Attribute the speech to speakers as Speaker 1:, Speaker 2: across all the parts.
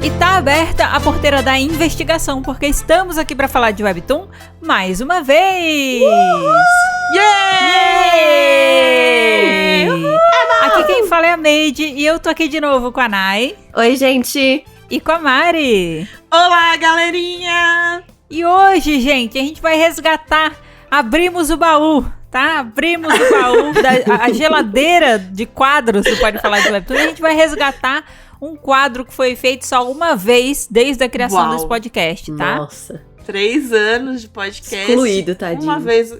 Speaker 1: E tá aberta a porteira da investigação, porque estamos aqui para falar de Webtoon mais uma vez!
Speaker 2: Yay!
Speaker 1: Aqui quem fala é a Neide e eu tô aqui de novo com a Nai.
Speaker 2: Oi, gente!
Speaker 1: E com a Mari.
Speaker 3: Olá, galerinha!
Speaker 1: E hoje, gente, a gente vai resgatar, abrimos o baú, tá? Abrimos o baú, a geladeira de quadros do Pode Falar de Webtoon, e a gente vai resgatar um quadro que foi feito só uma vez desde a criação desse podcast, tá?
Speaker 2: Nossa.
Speaker 3: 3 anos de podcast.
Speaker 2: Excluído, tadinho.
Speaker 3: Uma vez.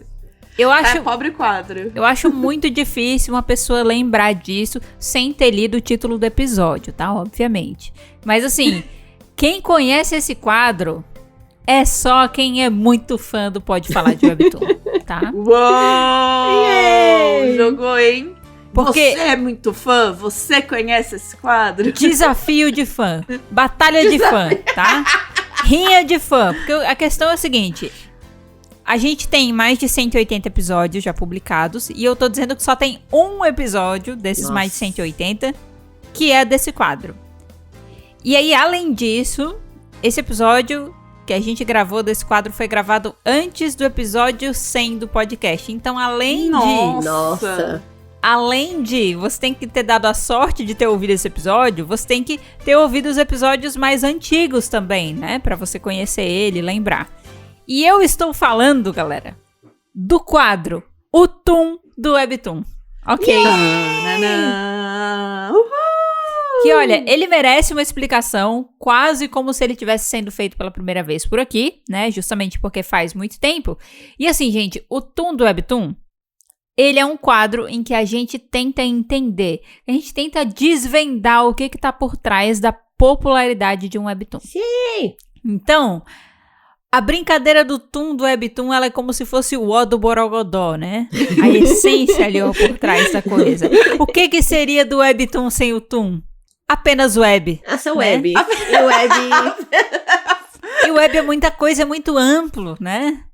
Speaker 1: Eu acho,
Speaker 3: pobre quadro.
Speaker 1: eu acho muito difícil uma pessoa lembrar disso sem ter lido o título do episódio, tá? Obviamente. Mas assim, quem conhece esse quadro é só quem é muito fã do Pode Falar de Webtoon, tá?
Speaker 3: Uou!
Speaker 2: Yay!
Speaker 3: Jogou, hein?
Speaker 1: Porque
Speaker 3: Você é muito fã? Você conhece esse quadro?
Speaker 1: desafio de fã, batalha de fã, tá? Rinha de fã, porque a questão é a seguinte: a gente tem mais de 180 episódios já publicados e eu tô dizendo que só tem um episódio desses mais de 180 que é desse quadro. E aí, além disso, esse episódio que a gente gravou desse quadro foi gravado antes do episódio 100 do podcast. Então,
Speaker 2: Nossa.
Speaker 1: Além de você tem que ter dado a sorte de ter ouvido esse episódio, você tem que ter ouvido os episódios mais antigos também, né? Pra você conhecer ele, lembrar. E eu estou falando, galera, do quadro O Toon do Webtoon. Ok?
Speaker 3: Tananã. Uhul!
Speaker 1: Que, olha, ele merece uma explicação, quase como se ele tivesse sendo feito pela primeira vez por aqui, né? Justamente porque faz muito tempo. E assim, gente, o Toon do Webtoon, ele é um quadro em que a gente tenta entender, a gente tenta desvendar o que tá por trás da popularidade de um Webtoon.
Speaker 2: Sim!
Speaker 1: Então, a brincadeira do Toon do Webtoon, ela é como se fosse o O do Borogodó, né? A essência ali ó, por trás da coisa. O que seria do Webtoon sem o Toon? Apenas web.
Speaker 2: Essa
Speaker 1: né?
Speaker 2: web. E web...
Speaker 1: E o web é muita coisa, é muito amplo, né?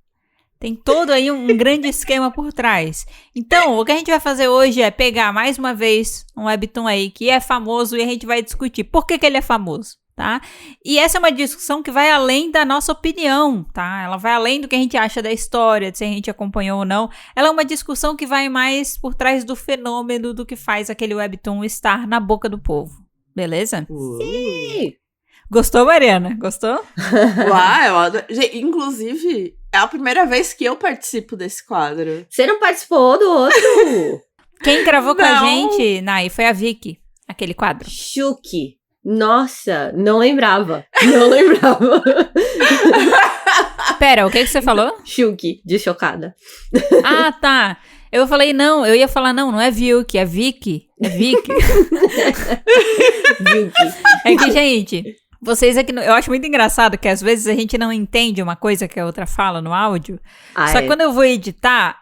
Speaker 1: Tem todo aí um grande esquema por trás. Então, o que a gente vai fazer hoje é pegar mais uma vez um Webtoon aí que é famoso e a gente vai discutir por que ele é famoso, tá? E essa é uma discussão que vai além da nossa opinião, tá? Ela vai além do que a gente acha da história, de se a gente acompanhou ou não. Ela é uma discussão que vai mais por trás do fenômeno do que faz aquele Webtoon estar na boca do povo. Beleza?
Speaker 2: Sim!
Speaker 1: Gostou, Mariana? Gostou?
Speaker 3: Uau, eu adoro. Gente, inclusive, é a primeira vez que eu participo desse quadro.
Speaker 2: Você não participou do outro?
Speaker 1: Quem gravou com a
Speaker 3: Não.
Speaker 1: gente, Nai, foi a Vicky, aquele quadro.
Speaker 2: Chuki. Nossa, não lembrava. Não lembrava.
Speaker 1: Pera, o que você falou?
Speaker 2: Chuki, de chocada.
Speaker 1: Ah, tá. Eu falei, não, eu ia falar, não é Vicky, é Vicky. É Vicky. É que, gente, vocês aqui, eu acho muito engraçado que às vezes a gente não entende uma coisa que a outra fala no áudio. Só que quando eu vou editar,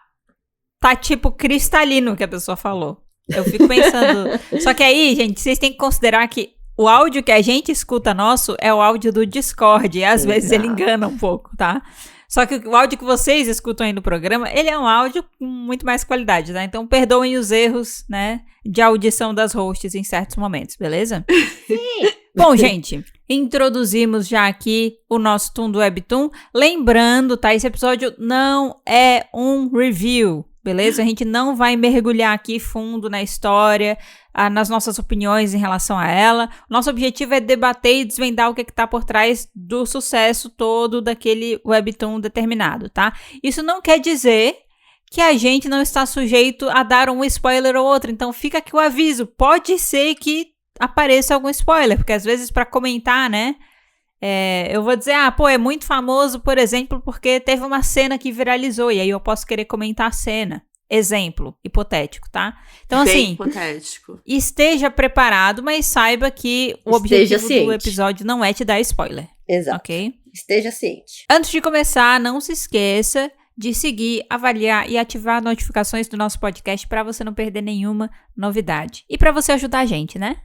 Speaker 1: tá tipo cristalino o que a pessoa falou. Eu fico pensando. Só que aí, gente, vocês têm que considerar que o áudio que a gente escuta nosso é o áudio do Discord. E às vezes ele engana um pouco, tá? Só que o áudio que vocês escutam aí no programa, ele é um áudio com muito mais qualidade, tá? Então perdoem os erros, né, de audição das hosts em certos momentos, beleza?
Speaker 2: Sim.
Speaker 1: Bom, gente, introduzimos já aqui o nosso Toon do Webtoon. Lembrando, tá? Esse episódio não é um review, beleza? A gente não vai mergulhar aqui fundo na história, nas nossas opiniões em relação a ela. Nosso objetivo é debater e desvendar o que tá por trás do sucesso todo daquele Webtoon determinado, tá? Isso não quer dizer que a gente não está sujeito a dar um spoiler ou outro. Então fica aqui o aviso. Pode ser que apareça algum spoiler, porque às vezes para comentar, né? Eu vou dizer, é muito famoso, por exemplo, porque teve uma cena que viralizou, e aí eu posso querer comentar a cena. Exemplo hipotético, tá? Então,
Speaker 3: Bem
Speaker 1: assim,
Speaker 3: hipotético.
Speaker 1: Esteja preparado, mas saiba que o objetivo do episódio não é te dar spoiler.
Speaker 2: Exato.
Speaker 1: Ok?
Speaker 2: Esteja ciente.
Speaker 1: Antes de começar, não se esqueça de seguir, avaliar e ativar notificações do nosso podcast para você não perder nenhuma novidade. E para você ajudar a gente, né?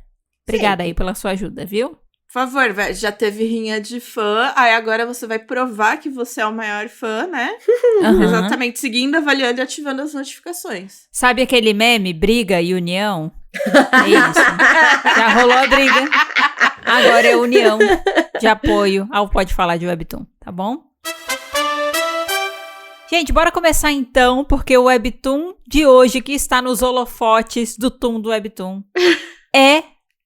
Speaker 1: Obrigada aí pela sua ajuda, viu?
Speaker 3: Por favor, já teve rinha de fã, aí agora você vai provar que você é o maior fã, né?
Speaker 1: Uhum.
Speaker 3: Exatamente, seguindo, avaliando e ativando as notificações.
Speaker 1: Sabe aquele meme, briga e união? É isso. Já rolou a briga. Agora é união de apoio ao Pode Falar de Webtoon, tá bom? Gente, bora começar então, porque o Webtoon de hoje, que está nos holofotes do Toon do Webtoon, é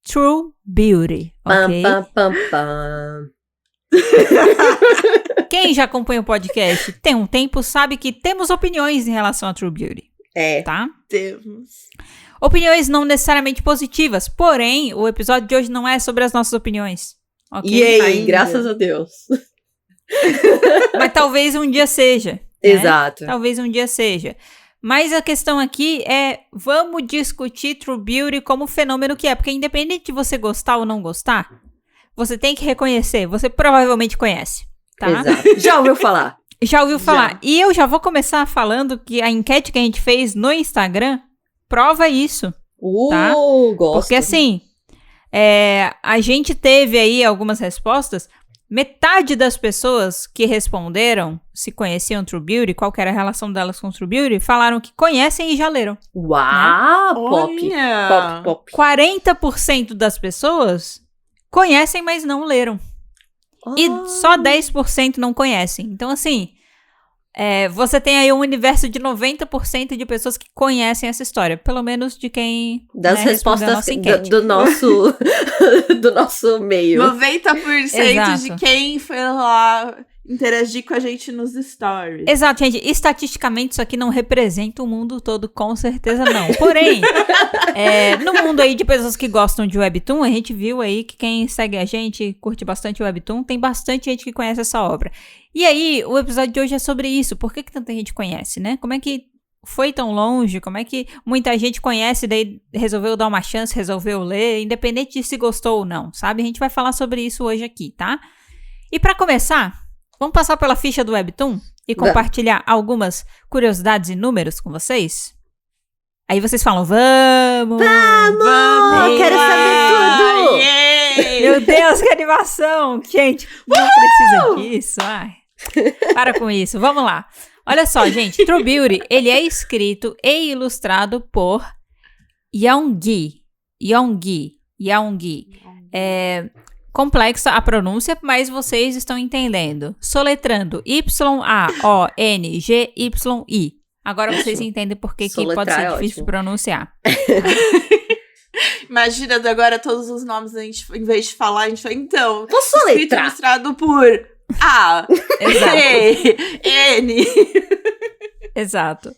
Speaker 1: True Beauty, ok?
Speaker 2: Pam, pam, pam, pam.
Speaker 1: Quem já acompanha o podcast tem um tempo sabe que temos opiniões em relação a True Beauty,
Speaker 2: É.
Speaker 1: tá?
Speaker 3: Temos.
Speaker 1: Opiniões não necessariamente positivas, porém, o episódio de hoje não é sobre as nossas opiniões, ok?
Speaker 2: E aí,
Speaker 3: Ainda.
Speaker 2: graças a Deus.
Speaker 1: Mas talvez um dia seja. Né?
Speaker 2: Exato.
Speaker 1: Talvez um dia seja. Mas a questão aqui é, vamos discutir True Beauty como fenômeno que é. Porque independente de você gostar ou não gostar, você tem que reconhecer. Você provavelmente conhece, tá?
Speaker 2: Exato. Já ouviu falar?
Speaker 1: Já ouviu falar.
Speaker 3: Já.
Speaker 1: E eu já vou começar falando que a enquete que a gente fez no Instagram prova isso. Tá?
Speaker 2: Gosto.
Speaker 1: Porque assim, a gente teve aí algumas respostas. Metade das pessoas que responderam se conheciam True Beauty, qual que era a relação delas com True Beauty, falaram que conhecem e já leram.
Speaker 2: Uau, pop.
Speaker 3: Olha.
Speaker 2: Pop.
Speaker 1: 40% das pessoas conhecem, mas não leram. E só 10% não conhecem. Então, assim, você tem aí um universo de 90% de pessoas que conhecem essa história. Pelo menos de quem
Speaker 2: Das
Speaker 1: respondeu a
Speaker 2: respostas
Speaker 1: nossa enquete.
Speaker 2: do nosso do nosso meio.
Speaker 3: 90%
Speaker 1: Exato.
Speaker 3: de quem foi lá interagir com a gente nos stories.
Speaker 1: Exato, gente. Estatisticamente, isso aqui não representa o mundo todo, com certeza não. Porém, no mundo aí de pessoas que gostam de Webtoon, a gente viu aí que quem segue a gente, curte bastante o Webtoon, tem bastante gente que conhece essa obra. E aí, o episódio de hoje é sobre isso. Por que tanta gente conhece, né? Como é que foi tão longe? Como é que muita gente conhece, daí resolveu dar uma chance, resolveu ler, independente de se gostou ou não, sabe? A gente vai falar sobre isso hoje aqui, tá? E pra começar, vamos passar pela ficha do Webtoon e compartilhar algumas curiosidades e números com vocês? Aí vocês falam, vamos!
Speaker 2: Vamos! Quero saber tudo!
Speaker 3: Yay!
Speaker 1: Meu Deus, que animação! Gente, não precisa disso, ai. Para com isso, vamos lá. Olha só, gente, True Beauty, ele é escrito e ilustrado por Yeongi. Complexa a pronúncia, mas vocês estão entendendo. Soletrando Y-A-O-N-G-Y-I. Agora vocês entendem por que pode
Speaker 2: Soletrar
Speaker 1: ser
Speaker 2: é
Speaker 1: difícil de
Speaker 2: ótimo.
Speaker 1: pronunciar.
Speaker 3: Imagina agora todos os nomes, a gente, em vez de falar, a gente fala, então,
Speaker 2: Vou
Speaker 3: escrito
Speaker 2: soletrar.
Speaker 3: ilustrado por A,
Speaker 1: Exato.
Speaker 3: E, N.
Speaker 1: Exato.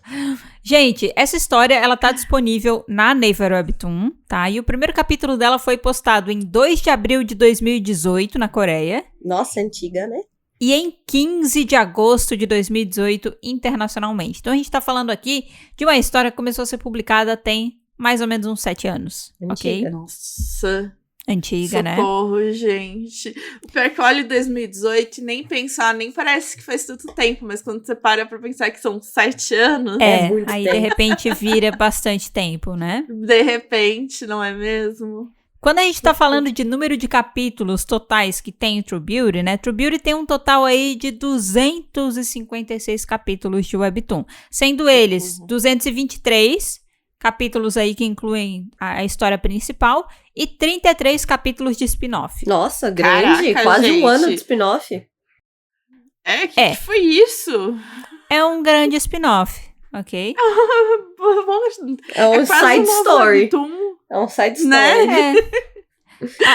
Speaker 1: Gente, essa história, ela tá disponível na Naver Webtoon, tá? E o primeiro capítulo dela foi postado em 2 de abril de 2018, na Coreia.
Speaker 2: Nossa, antiga, né?
Speaker 1: E em 15 de agosto de 2018, internacionalmente. Então, a gente tá falando aqui de uma história que começou a ser publicada tem mais ou menos uns 7 anos,
Speaker 2: Antiga.
Speaker 1: ok?
Speaker 3: Nossa,
Speaker 1: Antiga, né?
Speaker 3: socorro, gente. O pior que eu olho 2018 e nem pensar, nem parece que faz tanto tempo, mas quando você para pra pensar que são 7 anos,
Speaker 2: É muito
Speaker 1: aí
Speaker 2: tempo.
Speaker 1: de repente vira bastante tempo, né?
Speaker 3: de repente, não é mesmo?
Speaker 1: Quando a gente tá falando de número de capítulos totais que tem o True Beauty, né? True Beauty tem um total aí de 256 capítulos de Webtoon. Sendo eles 223 capítulos aí que incluem a história principal e 33 capítulos de spin-off.
Speaker 2: Nossa, grande.
Speaker 3: Caraca,
Speaker 2: quase
Speaker 3: gente.
Speaker 2: um ano de spin-off.
Speaker 3: Que foi isso?
Speaker 1: É um grande spin-off, ok?
Speaker 2: É um
Speaker 3: É quase
Speaker 2: side
Speaker 3: um novo
Speaker 2: story.
Speaker 3: Webtoon.
Speaker 2: É um side story.
Speaker 3: Né?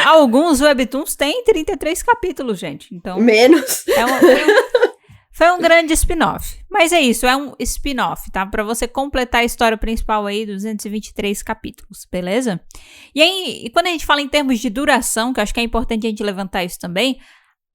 Speaker 1: Alguns Webtoons têm 33 capítulos, gente. Então,
Speaker 2: Menos.
Speaker 1: foi um grande spin-off. Mas é isso, é um spin-off, tá? Pra você completar a história principal aí, 223 capítulos, beleza? E aí, quando a gente fala em termos de duração, que eu acho que é importante a gente levantar isso também,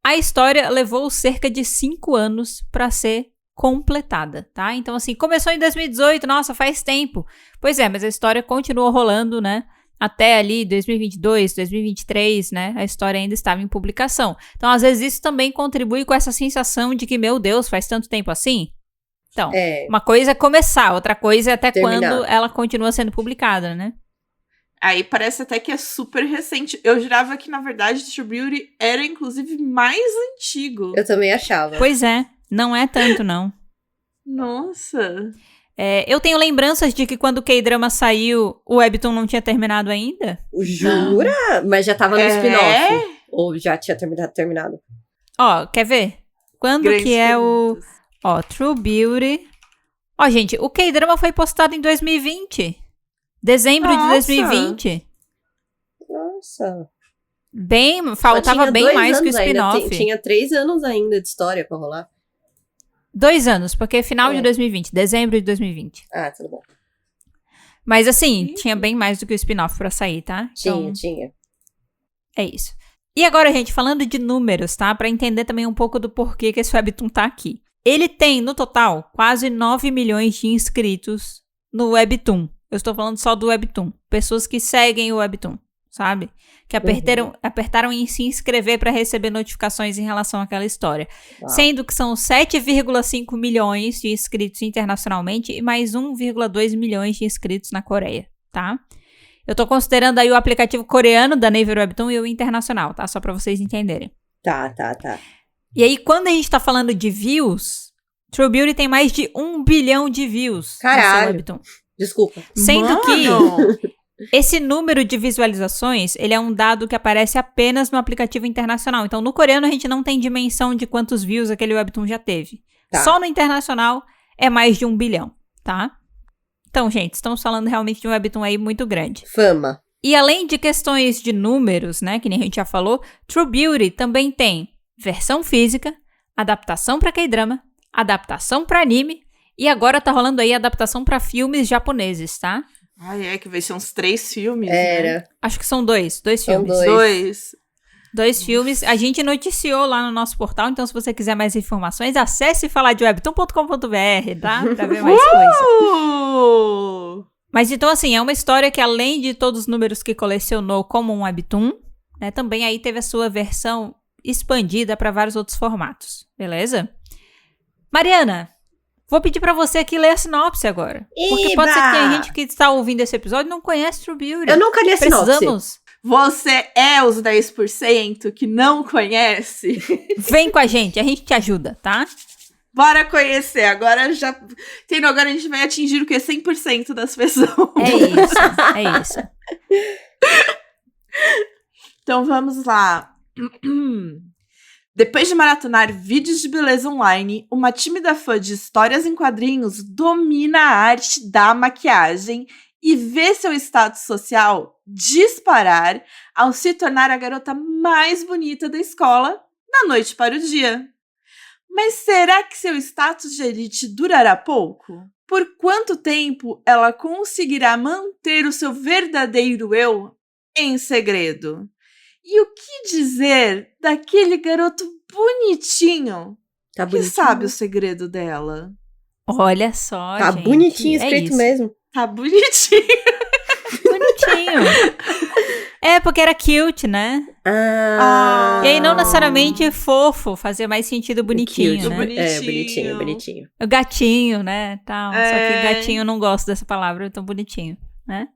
Speaker 1: a história levou cerca de 5 anos pra ser completada, tá? Então, assim, começou em 2018, nossa, faz tempo. Pois é, mas a história continuou rolando, né? Até ali 2022, 2023, né? A história ainda estava em publicação. Então, às vezes, isso também contribui com essa sensação de que, meu Deus, faz tanto tempo assim? Então, uma coisa é começar, outra coisa é até
Speaker 2: Terminar.
Speaker 1: quando ela continua sendo publicada, né?
Speaker 3: Aí parece até que é super recente. Eu jurava que, na verdade, True Beauty era, inclusive, mais antigo.
Speaker 2: Eu também achava.
Speaker 1: Pois é, não é tanto, não.
Speaker 3: Nossa.
Speaker 1: Eu tenho lembranças de que quando o K-drama saiu, o Webtoon não tinha terminado ainda.
Speaker 2: Jura? Mas já tava no spin-off. Ou já tinha terminado?
Speaker 1: Ó, quer ver? Quando
Speaker 3: Grandes
Speaker 1: que é
Speaker 3: perguntas.
Speaker 1: Ó, True Beauty. Ó, gente, o K-drama foi postado em 2020. Dezembro de 2020.
Speaker 2: Nossa.
Speaker 1: Faltava bem mais que o
Speaker 2: ainda.
Speaker 1: spin-off.
Speaker 2: Tinha 3 anos ainda de história pra rolar.
Speaker 1: 2 anos, porque final de 2020. Dezembro de 2020.
Speaker 2: Ah, tudo bom.
Speaker 1: Mas assim, tinha bem mais do que o spin-off pra sair, tá? Então,
Speaker 2: Tinha.
Speaker 1: é isso. E agora, gente, falando de números, tá? Pra entender também um pouco do porquê que esse Webtoon tá aqui. Ele tem, no total, quase 9 milhões de inscritos no Webtoon. Eu estou falando só do Webtoon. Pessoas que seguem o Webtoon, sabe? Que apertaram em se inscrever pra receber notificações em relação àquela história.
Speaker 2: Uau.
Speaker 1: Sendo que são 7,5 milhões de inscritos internacionalmente e mais 1,2 milhões de inscritos na Coreia, tá? Eu tô considerando aí o aplicativo coreano da Naver Webtoon e o internacional, tá? Só pra vocês entenderem.
Speaker 2: Tá.
Speaker 1: E aí, quando a gente tá falando de views, True Beauty tem mais de 1 bilhão de views no seu Webtoon.
Speaker 2: Desculpa.
Speaker 1: Sendo que esse número de visualizações, ele é um dado que aparece apenas no aplicativo internacional. Então, no coreano, a gente não tem dimensão de quantos views aquele Webtoon já teve.
Speaker 2: Tá.
Speaker 1: Só no internacional é mais de 1 bilhão, tá? Então, gente, estamos falando realmente de um Webtoon aí muito grande.
Speaker 2: Fama.
Speaker 1: E além de questões de números, né, que nem a gente já falou, True Beauty também tem versão física, adaptação pra K-drama, adaptação pra anime e agora tá rolando aí adaptação pra filmes japoneses, tá?
Speaker 3: Ai, que vai ser uns 3 filmes,
Speaker 2: Era.
Speaker 3: né?
Speaker 1: Acho que são 2 filmes.
Speaker 2: São
Speaker 1: 2 filmes. A gente noticiou lá no nosso portal, então se você quiser mais informações, acesse falardewebtoon.com.br, tá? Pra ver mais coisa. Mas então, assim, é uma história que além de todos os números que colecionou como um Webtoon, né, também aí teve a sua versão expandida para vários outros formatos, beleza? Mariana, vou pedir pra você aqui ler a sinopse agora. Porque pode ser que tenha gente que está ouvindo esse episódio e não conhece True Beauty.
Speaker 2: Eu nunca li a sinopse.
Speaker 1: Precisamos.
Speaker 3: Você é os 10% que não conhece?
Speaker 1: Vem com a gente te ajuda, tá?
Speaker 3: Bora conhecer. Agora já. Entendeu? Agora a gente vai atingir o quê? 100% das pessoas.
Speaker 1: É isso.
Speaker 3: Então vamos lá. Depois de maratonar vídeos de beleza online, uma tímida fã de histórias em quadrinhos domina a arte da maquiagem e vê seu status social disparar ao se tornar a garota mais bonita da escola da noite para o dia. Mas será que seu status de elite durará pouco? Por quanto tempo ela conseguirá manter o seu verdadeiro eu em segredo? E o que dizer daquele garoto bonitinho
Speaker 2: Tá
Speaker 3: que
Speaker 2: bonitinho.
Speaker 3: sabe o segredo dela?
Speaker 1: Olha só,
Speaker 2: Tá
Speaker 1: gente.
Speaker 2: bonitinho
Speaker 1: É
Speaker 2: escrito
Speaker 1: isso.
Speaker 2: mesmo.
Speaker 3: Tá bonitinho.
Speaker 1: Bonitinho. É, porque era cute, né?
Speaker 2: Ah.
Speaker 1: E aí não necessariamente fofo, fazia mais sentido bonitinho,
Speaker 2: Cute,
Speaker 1: né?
Speaker 3: Bonitinho.
Speaker 2: É, bonitinho.
Speaker 1: O gatinho, né? Tal. Só
Speaker 3: É.
Speaker 1: que gatinho eu não gosto dessa palavra, então bonitinho, né?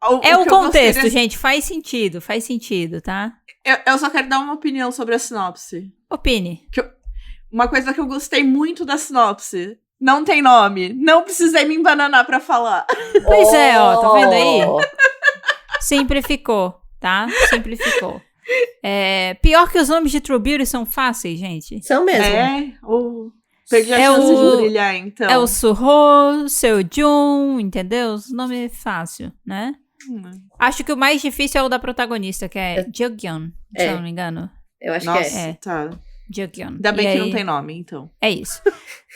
Speaker 3: O
Speaker 1: É o
Speaker 3: que eu gostei
Speaker 1: contexto,
Speaker 3: dessa-
Speaker 1: gente. Faz sentido, tá?
Speaker 3: Eu só quero dar uma opinião sobre a sinopse.
Speaker 1: Opine.
Speaker 3: Uma coisa que eu gostei muito da sinopse. Não tem nome. Não precisei me embananar pra falar.
Speaker 1: Pois é, ó, tá vendo aí?
Speaker 2: Oh.
Speaker 1: Simplificou, tá? Simplificou. Pior que os nomes de True Beauty são fáceis, gente.
Speaker 2: São mesmo.
Speaker 3: Perdi a
Speaker 1: É
Speaker 3: chance
Speaker 1: o-
Speaker 3: de brilhar, então.
Speaker 1: É o Suho, Seu Jun, entendeu? Os nomes é fácil, né? Acho que o mais difícil é o da protagonista, que é Jeogyeon, se eu não me engano.
Speaker 2: Eu acho
Speaker 3: Nossa,
Speaker 2: que é.
Speaker 3: tá.
Speaker 1: Jeogyeon.
Speaker 3: Ainda bem
Speaker 1: E
Speaker 3: que
Speaker 1: aí-
Speaker 3: não tem nome, então.
Speaker 1: É isso.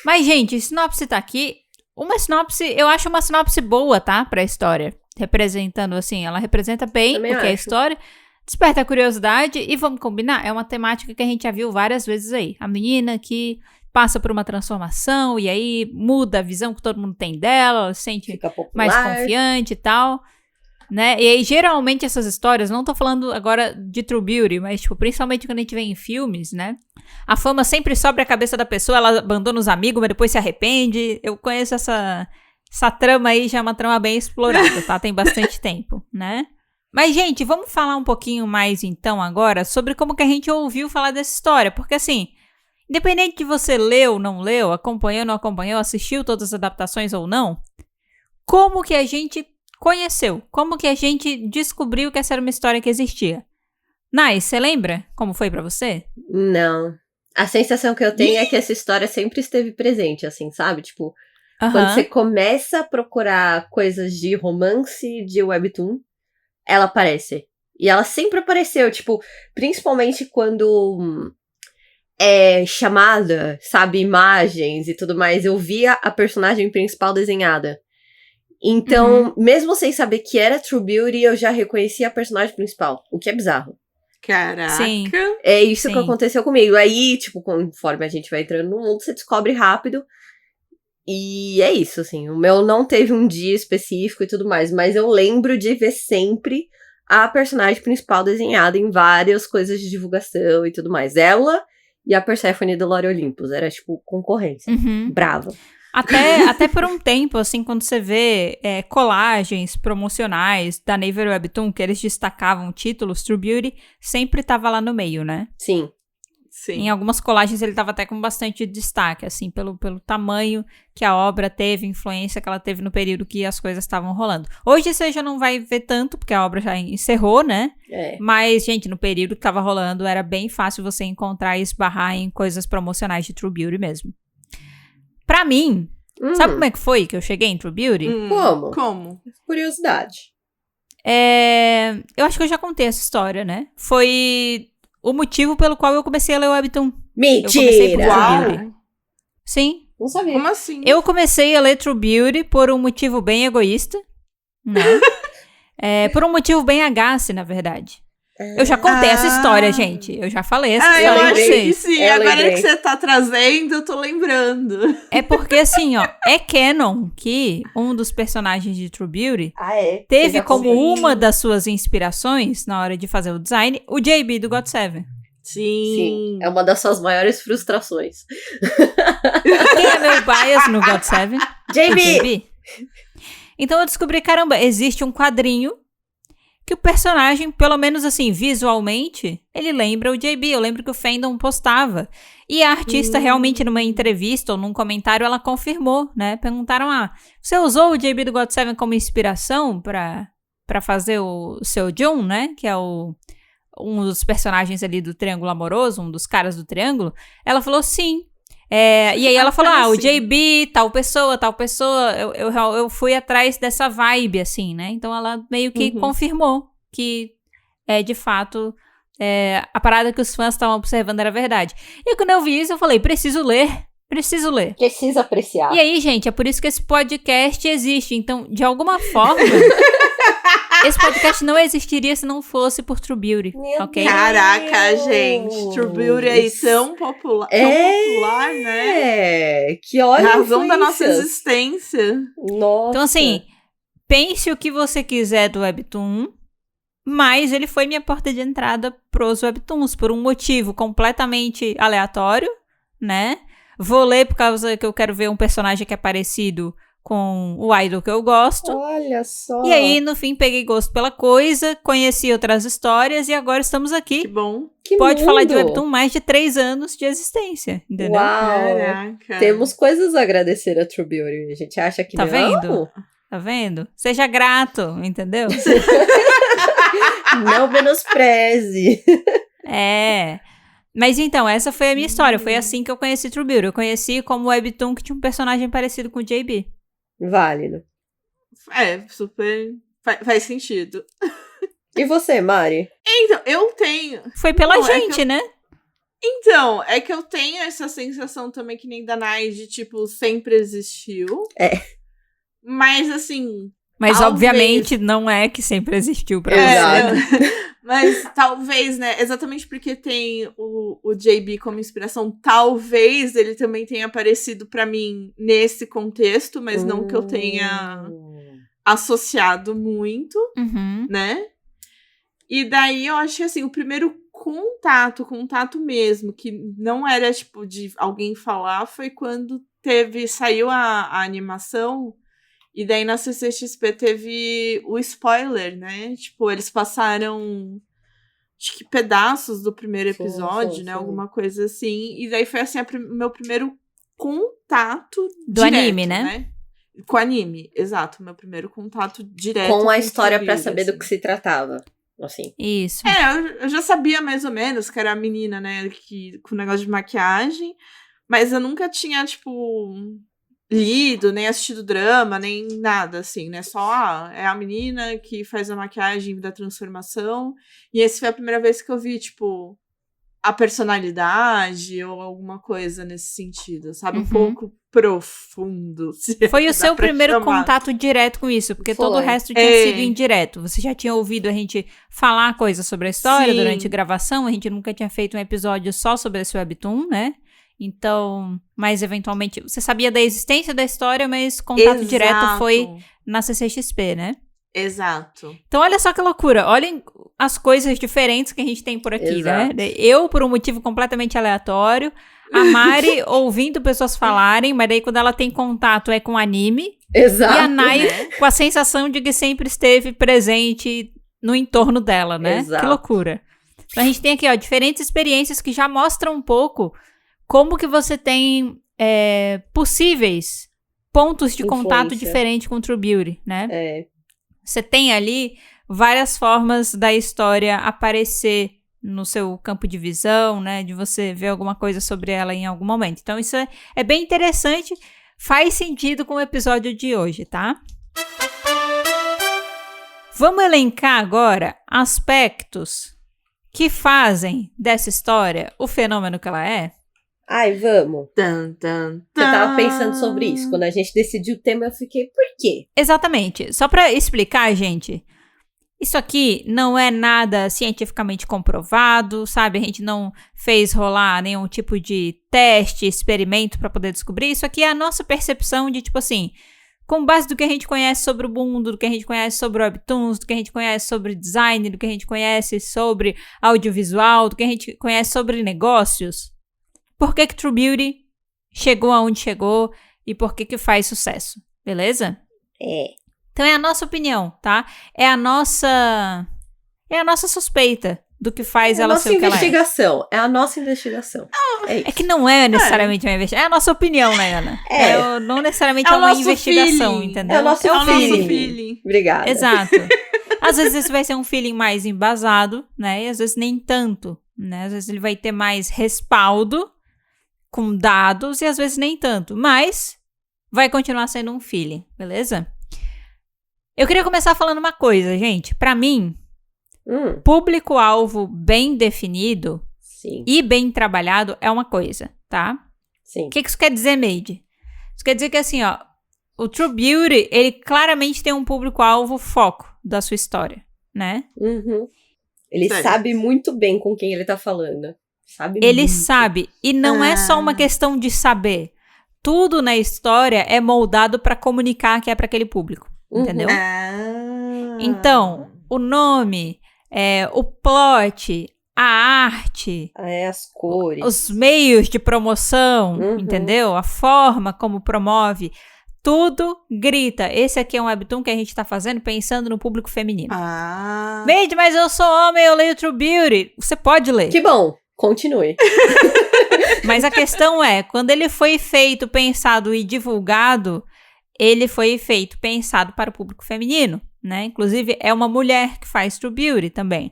Speaker 1: Mas, gente, sinopse tá aqui. Uma sinopse, eu acho uma sinopse boa, tá? Pra história. Representando, assim, ela representa bem
Speaker 2: Também
Speaker 1: o que é a
Speaker 2: acho.
Speaker 1: história. Desperta a curiosidade e vamos combinar, é uma temática que a gente já viu várias vezes aí. A menina que passa por uma transformação e aí muda a visão que todo mundo tem dela, ela se sente
Speaker 2: Fica popular.
Speaker 1: mais confiante e tal, né? E aí, geralmente, essas histórias, não tô falando agora de True Beauty, mas, tipo, principalmente quando a gente vê em filmes, né? A fama sempre sobe a cabeça da pessoa, ela abandona os amigos, mas depois se arrepende. Eu conheço essa trama aí, já é uma trama bem explorada, tá? Tem bastante tempo, né? Mas, gente, vamos falar um pouquinho mais, então, agora, sobre como que a gente ouviu falar dessa história. Porque, assim, independente de você leu, não leu, acompanhou, não acompanhou, assistiu todas as adaptações ou não, como que a gente conheceu? Como que a gente descobriu que essa era uma história que existia? Nai, você lembra como foi pra você?
Speaker 2: Não. A sensação que eu tenho é que essa história sempre esteve presente, assim, sabe? Tipo, quando você começa a procurar coisas de romance de webtoon, ela aparece. E ela sempre apareceu, tipo, principalmente quando é chamada, sabe, imagens e tudo mais, eu via a personagem principal desenhada. Então, mesmo sem saber que era True Beauty, eu já reconhecia a personagem principal, o que é bizarro.
Speaker 3: Caraca.
Speaker 1: Sim.
Speaker 2: É isso que aconteceu comigo. Aí, tipo, conforme a gente vai entrando no mundo, você descobre rápido. E é isso, assim. O meu não teve um dia específico e tudo mais, mas eu lembro de ver sempre a personagem principal desenhada em várias coisas de divulgação e tudo mais. Ela e a Persephone do Lore Olympus. Era, tipo, concorrência. Brava.
Speaker 1: Até por um tempo, assim, quando você vê colagens promocionais da Naver Webtoon, que eles destacavam títulos, True Beauty sempre tava lá no meio, né?
Speaker 2: Sim.
Speaker 1: Em algumas colagens ele tava até com bastante destaque, assim, pelo tamanho que a obra teve, influência que ela teve no período que as coisas estavam rolando. Hoje você já não vai ver tanto, porque a obra já encerrou, né? Mas, gente, no período que tava rolando, era bem fácil você encontrar e esbarrar em coisas promocionais de True Beauty mesmo. Pra mim, sabe como é que foi que eu cheguei em True Beauty?
Speaker 3: Como?
Speaker 2: Curiosidade.
Speaker 1: Eu acho que eu já contei essa história, né? Foi o motivo pelo qual eu comecei a ler o Webtoon.
Speaker 2: Mentira!
Speaker 1: Eu comecei por True Beauty. Sim.
Speaker 2: Não sabia.
Speaker 3: Como assim?
Speaker 1: Eu comecei a ler True Beauty por um motivo bem egoísta, né? Por um motivo bem agace, na verdade. Eu já contei essa história, gente. Eu já falei essa história
Speaker 3: eu
Speaker 1: pra
Speaker 3: acho
Speaker 1: vocês.
Speaker 3: que sim. Agora que você tá trazendo, eu tô lembrando.
Speaker 1: É porque, assim, ó, é canon que um dos personagens de True Beauty teve como uma das suas inspirações, na hora de fazer o design, o JB do GOT7.
Speaker 3: Sim.
Speaker 2: É uma das suas maiores frustrações.
Speaker 1: Quem é meu bias no GOT7?
Speaker 2: JB!
Speaker 1: Então eu descobri, caramba, existe um quadrinho que o personagem, pelo menos assim, visualmente, ele lembra o JB. Eu lembro que o fandom postava. E a artista realmente, numa entrevista ou num comentário, ela confirmou, né? Perguntaram, você usou o JB do GOT7 como inspiração pra fazer o seu Jun, né? Que é um dos personagens ali do Triângulo Amoroso, um dos caras do Triângulo. Ela falou, sim. E aí ela falou, o JB, tal pessoa, eu fui atrás dessa vibe, assim, né? Então ela meio que confirmou que, de fato, a parada que os fãs estavam observando era verdade. E quando eu vi isso, eu falei, preciso ler.
Speaker 2: Precisa apreciar.
Speaker 1: E aí, gente, é por isso que esse podcast existe. Então, de alguma forma... Esse podcast não existiria se não fosse por True Beauty, ok?
Speaker 3: Caraca, gente. True Beauty é tão popular, né?
Speaker 2: Que olha a
Speaker 3: razão da nossa existência.
Speaker 2: Nossa.
Speaker 1: Então, assim, pense o que você quiser do Webtoon, mas ele foi minha porta de entrada pros Webtoons, por um motivo completamente aleatório, né? Vou ler por causa que eu quero ver um personagem que é parecido com o idol que eu gosto.
Speaker 2: Olha só.
Speaker 1: E aí, no fim, peguei gosto pela coisa, conheci outras histórias e agora estamos aqui.
Speaker 3: Que bom.
Speaker 1: Pode falar de Webtoon mais de 3 anos de existência, entendeu?
Speaker 2: Uau.
Speaker 3: Caraca.
Speaker 2: Temos coisas a agradecer a True Beauty. A gente acha que
Speaker 1: tá
Speaker 2: não.
Speaker 1: Vendo? Tá vendo? Seja grato, entendeu?
Speaker 2: Não menospreze.
Speaker 1: Mas então, essa foi a minha história. Foi assim que eu conheci True Beauty. Eu conheci como Webtoon que tinha um personagem parecido com o JB.
Speaker 2: Válido.
Speaker 3: Super... Faz sentido.
Speaker 2: E você, Mari?
Speaker 3: Então, eu tenho...
Speaker 1: Foi pela gente, né?
Speaker 3: Então, é que eu tenho essa sensação também que nem da Nai de, tipo, sempre existiu. Mas, assim...
Speaker 1: Mas,
Speaker 3: talvez...
Speaker 1: obviamente, não é que sempre existiu pra você.
Speaker 3: Mas talvez, né? Exatamente porque tem o JB como inspiração, talvez ele também tenha aparecido pra mim nesse contexto, mas não que eu tenha associado muito, né? E daí eu acho que, assim, o primeiro contato mesmo, que não era, tipo, de alguém falar, foi quando saiu a animação. E daí na CCXP teve o spoiler, né? Tipo, eles passaram... acho que pedaços do primeiro episódio,
Speaker 2: sim,
Speaker 3: né?
Speaker 2: sim.
Speaker 3: Alguma coisa assim. E daí foi assim, meu primeiro contato
Speaker 1: Do
Speaker 3: direto,
Speaker 1: anime, né?
Speaker 3: Com anime, exato. Meu primeiro contato direto
Speaker 2: Com a
Speaker 3: o
Speaker 2: história pra
Speaker 3: True
Speaker 2: saber
Speaker 3: Beauty,
Speaker 2: do que se tratava. Assim.
Speaker 1: Isso.
Speaker 3: eu já sabia mais ou menos que era a menina, né, com o negócio de maquiagem, mas eu nunca tinha, tipo, lido, nem assistido drama, nem nada, assim, né, só, é a menina que faz a maquiagem da transformação, e essa foi a primeira vez que eu vi, tipo, a personalidade ou alguma coisa nesse sentido, sabe, um pouco profundo.
Speaker 1: Foi o seu primeiro
Speaker 3: chamar.
Speaker 1: Contato direto com isso, porque todo o resto tinha sido indireto. Você já tinha ouvido a gente falar coisas sobre a história durante a gravação, a gente nunca tinha feito um episódio só sobre esse webtoon, né? Então, mas eventualmente, você sabia da existência da história, mas contato direto foi na CCXP, né?
Speaker 3: Exato.
Speaker 1: Então, olha só que loucura. Olhem as coisas diferentes que a gente tem por aqui, né? Eu, por um motivo completamente aleatório, a Mari ouvindo pessoas falarem, mas daí quando ela tem contato é com anime.
Speaker 2: Exato.
Speaker 1: E a Nai com a sensação de que sempre esteve presente no entorno dela, né?
Speaker 2: Exato.
Speaker 1: Que loucura. Então a gente tem aqui, ó, diferentes experiências que já mostram um pouco como que você tem possíveis pontos de contato diferente com True Beauty, né? Você tem ali várias formas da história aparecer no seu campo de visão, né? De você ver alguma coisa sobre ela em algum momento. Então, isso é bem interessante. Faz sentido com o episódio de hoje, tá? Vamos elencar agora aspectos que fazem dessa história o fenômeno que ela é?
Speaker 2: Ai, vamos.
Speaker 3: Tan, tan,
Speaker 2: Eu tava pensando sobre isso. Quando a gente decidiu o tema, eu fiquei, por quê?
Speaker 1: Exatamente. Só pra explicar, gente, isso aqui não é nada cientificamente comprovado, sabe? A gente não fez rolar nenhum tipo de teste, experimento pra poder descobrir. Isso aqui é a nossa percepção de, tipo assim, com base do que a gente conhece sobre o mundo, do que a gente conhece sobre webtoons, do que a gente conhece sobre design, do que a gente conhece sobre audiovisual, do que a gente conhece sobre negócios. Por que True Beauty chegou aonde chegou e por que faz sucesso, beleza? Então é a nossa opinião, tá? É a nossa suspeita do que faz ela ser o que ela é.
Speaker 2: É a nossa investigação.
Speaker 1: É que não é necessariamente uma investigação. É a nossa opinião, né, Ana? Não necessariamente é uma investigação,
Speaker 3: feeling.
Speaker 1: entendeu?
Speaker 2: É o nosso
Speaker 3: feeling.
Speaker 2: Obrigada.
Speaker 1: Exato. Às vezes esse vai ser um feeling mais embasado, né? E às vezes nem tanto, né? Às vezes ele vai ter mais respaldo com dados e às vezes nem tanto. Mas vai continuar sendo um feeling, beleza? Eu queria começar falando uma coisa, gente. Pra mim, público-alvo bem definido e bem trabalhado é uma coisa, tá?
Speaker 2: Sim.
Speaker 1: O que isso quer dizer, Made? Isso quer dizer que, assim, ó, o True Beauty, ele claramente tem um público-alvo foco da sua história, né?
Speaker 2: Ele sabe muito bem com quem ele tá falando.
Speaker 1: Ele sabe. E não é só uma questão de saber. Tudo na história é moldado pra comunicar que é pra aquele público. Entendeu? Então, o nome, o plot, a arte,
Speaker 2: as cores,
Speaker 1: os meios de promoção, entendeu? A forma como promove, tudo grita. Esse aqui é um webtoon que a gente tá fazendo pensando no público feminino. Made, mas eu sou homem, eu leio True Beauty. Você pode ler.
Speaker 2: Que bom, continue.
Speaker 1: Mas a questão é, quando ele foi feito, pensado e divulgado, ele foi feito, pensado para o público feminino, né? Inclusive, é uma mulher que faz True Beauty também.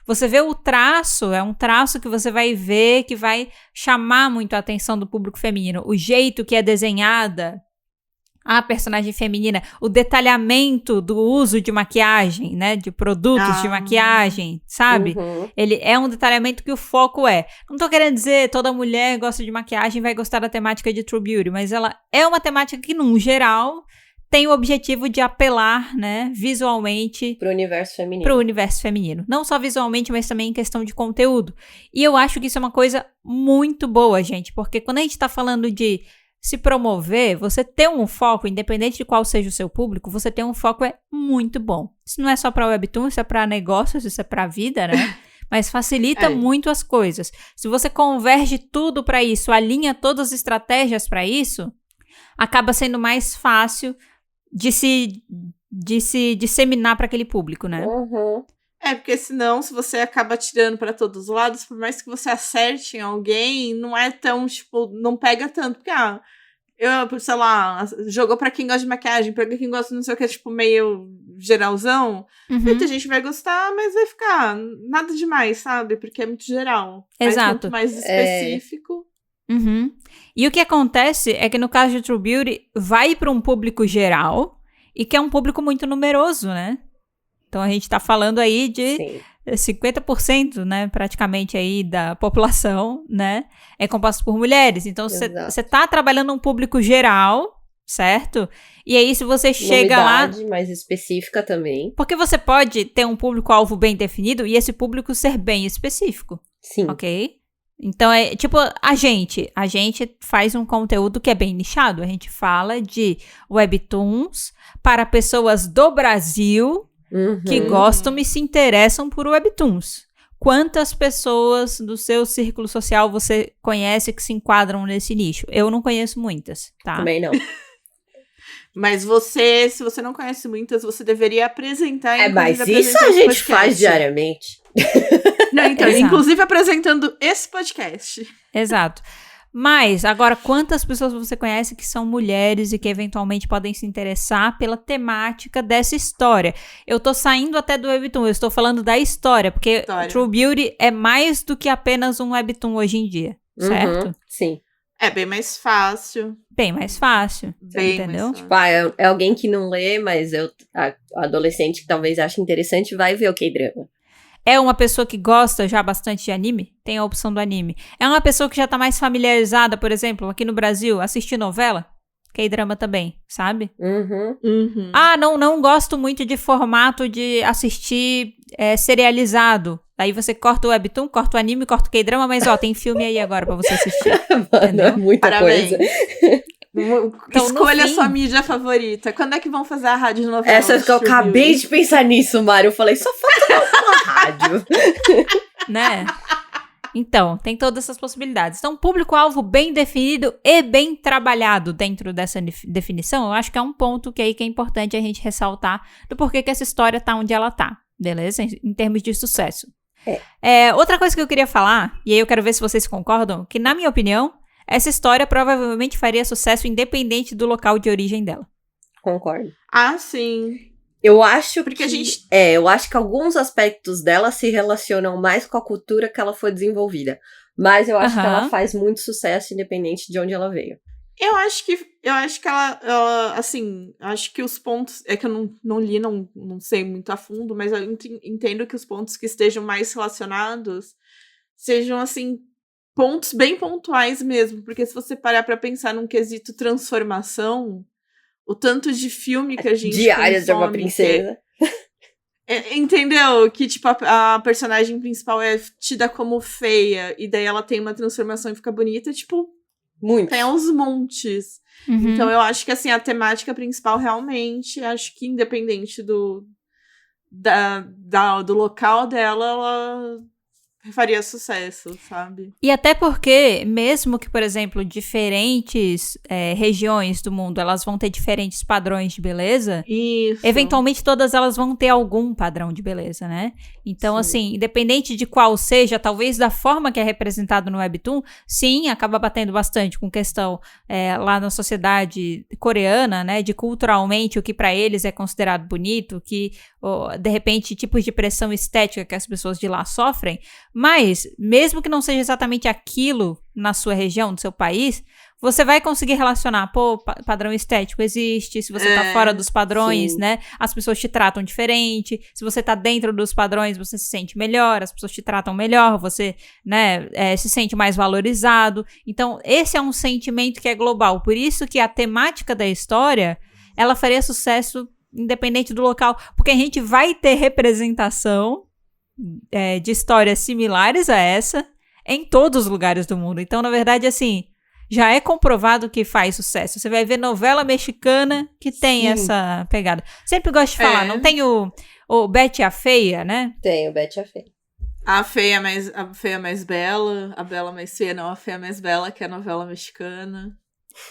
Speaker 1: Você vê o traço, é um traço que você vai ver que vai chamar muito a atenção do público feminino. O jeito que é desenhada a personagem feminina, o detalhamento do uso de maquiagem, né? De produtos de maquiagem, sabe? Ele é um detalhamento que o foco é. Não tô querendo dizer toda mulher gosta de maquiagem e vai gostar da temática de True Beauty, mas ela é uma temática que, num geral, tem o objetivo de apelar, né? Visualmente
Speaker 2: pro universo feminino.
Speaker 1: Não só visualmente, mas também em questão de conteúdo. E eu acho que isso é uma coisa muito boa, gente, porque quando a gente tá falando de se promover, você ter um foco, independente de qual seja o seu público, você ter um foco é muito bom. Isso não é só para webtoon, isso é para negócios, isso é para vida, né? Mas facilita muito as coisas. Se você converge tudo para isso, alinha todas as estratégias para isso, acaba sendo mais fácil de se disseminar para aquele público, né?
Speaker 3: Porque senão, se você acaba atirando pra todos os lados, por mais que você acerte em alguém, não é tão, tipo, não pega tanto. Porque, sei lá, jogou pra quem gosta de maquiagem, pra quem gosta não sei o que, tipo, meio geralzão. Muita gente vai gostar, mas vai ficar nada demais, sabe? Porque é muito geral.
Speaker 1: Exato.
Speaker 3: Mas quanto mais específico...
Speaker 1: E o que acontece é que no caso de True Beauty, vai pra um público geral e que é um público muito numeroso, né? Então a gente tá falando aí de...
Speaker 2: Sim.
Speaker 1: 50%, né, praticamente aí da população, né, é composto por mulheres. Então, você tá trabalhando um público geral, certo? E aí, se você chega lá...
Speaker 2: mais específica também.
Speaker 1: Porque você pode ter um público-alvo bem definido e esse público ser bem específico.
Speaker 2: Sim.
Speaker 1: Ok? Então, é tipo, a gente faz um conteúdo que é bem nichado. A gente fala de webtoons para pessoas do Brasil... que gostam e se interessam por webtoons. Quantas pessoas do seu círculo social você conhece que se enquadram nesse nicho? Eu não conheço muitas, tá?
Speaker 2: Também não.
Speaker 3: Mas você, se você não conhece muitas, você deveria apresentar...
Speaker 2: Mas isso a gente faz diariamente.
Speaker 3: Não, então, inclusive apresentando esse podcast.
Speaker 1: Exato. Mas, agora, quantas pessoas você conhece que são mulheres e que eventualmente podem se interessar pela temática dessa história? Eu tô saindo até do webtoon, eu estou falando da história, porque True Beauty é mais do que apenas um webtoon hoje em dia, certo?
Speaker 2: Sim.
Speaker 3: É bem mais fácil.
Speaker 1: Bem mais fácil, entendeu?
Speaker 2: Mais fácil. Tipo, é alguém que não lê, mas a adolescente que talvez ache interessante vai ver o K-drama.
Speaker 1: É uma pessoa que gosta já bastante de anime? Tem a opção do anime. É uma pessoa que já tá mais familiarizada, por exemplo, aqui no Brasil, assistir novela? K-drama também, sabe? Não gosto muito de formato de assistir serializado. Aí você corta o webtoon, corta o anime, corta o K-drama, mas tem filme aí agora pra você assistir.
Speaker 2: Mano, é muita
Speaker 3: Parabéns.
Speaker 2: coisa.
Speaker 3: Então, escolha a sua mídia favorita. Quando é que vão fazer a rádio novela?
Speaker 2: Eu acabei de pensar nisso, Mário. Eu falei, só falta uma rádio.
Speaker 1: Né? Então, tem todas essas possibilidades. Então, público-alvo bem definido e bem trabalhado dentro dessa definição, eu acho que é um ponto que é importante a gente ressaltar do porquê que essa história tá onde ela tá, beleza? Em termos de sucesso. Outra coisa que eu queria falar, e aí eu quero ver se vocês concordam, que na minha opinião, essa história provavelmente faria sucesso independente do local de origem dela.
Speaker 2: Concordo.
Speaker 3: Sim.
Speaker 2: Eu acho
Speaker 3: porque a gente...
Speaker 2: eu acho que alguns aspectos dela se relacionam mais com a cultura que ela foi desenvolvida. Mas eu acho que ela faz muito sucesso independente de onde ela veio.
Speaker 3: Eu acho que ela assim, acho que os pontos... É que eu não li, não sei muito a fundo, mas eu entendo que os pontos que estejam mais relacionados sejam, assim... pontos bem pontuais mesmo, porque se você parar pra pensar num quesito transformação, o tanto de filme que a gente
Speaker 2: Diárias de uma Princesa.
Speaker 3: Entendeu? Que, tipo, a personagem principal é tida como feia, e daí ela tem uma transformação e fica bonita, tipo...
Speaker 2: Muito.
Speaker 3: Tem aos montes. Então, eu acho que, assim, a temática principal, realmente, acho que independente do local dela, ela... faria sucesso, sabe?
Speaker 1: E até porque, mesmo que, por exemplo, diferentes regiões do mundo, elas vão ter diferentes padrões de beleza, eventualmente todas elas vão ter algum padrão de beleza, né? Então, assim, independente de qual seja, talvez da forma que é representado no webtoon, sim, acaba batendo bastante com questão lá na sociedade coreana, né? De culturalmente o que pra eles é considerado bonito, que, de repente, tipos de pressão estética que as pessoas de lá sofrem. Mas, mesmo que não seja exatamente aquilo na sua região, no seu país, você vai conseguir relacionar, padrão estético existe, se você tá fora dos padrões, né, as pessoas te tratam diferente, se você tá dentro dos padrões, você se sente melhor, as pessoas te tratam melhor, você, né, se sente mais valorizado. Então, esse é um sentimento que é global, por isso que a temática da história, ela faria sucesso independente do local, porque a gente vai ter representação de histórias similares a essa em todos os lugares do mundo. Então, na verdade, assim, já é comprovado que faz sucesso. Você vai ver novela mexicana que tem essa pegada. Sempre gosto de falar, não tem o Betty a Feia, né?
Speaker 2: Tem o Betty a Feia.
Speaker 3: A feia mais bela, a bela mais feia, não, a feia mais bela, que é a novela mexicana.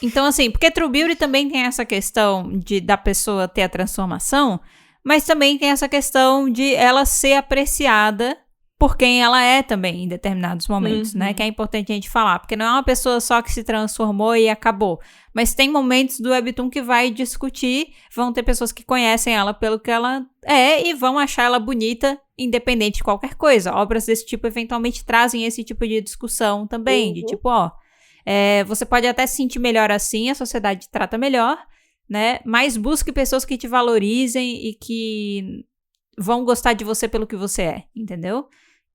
Speaker 1: Então, assim, porque True Beauty também tem essa questão da pessoa ter a transformação, Mas também tem essa questão de ela ser apreciada por quem ela é também, em determinados momentos, né? Que é importante a gente falar, porque não é uma pessoa só que se transformou e acabou. Mas tem momentos do Webtoon que vai discutir, vão ter pessoas que conhecem ela pelo que ela é e vão achar ela bonita, independente de qualquer coisa. Obras desse tipo, eventualmente, trazem esse tipo de discussão também, de tipo, você pode até se sentir melhor assim, a sociedade te trata melhor, né? Mas busque pessoas que te valorizem e que vão gostar de você pelo que você é, entendeu?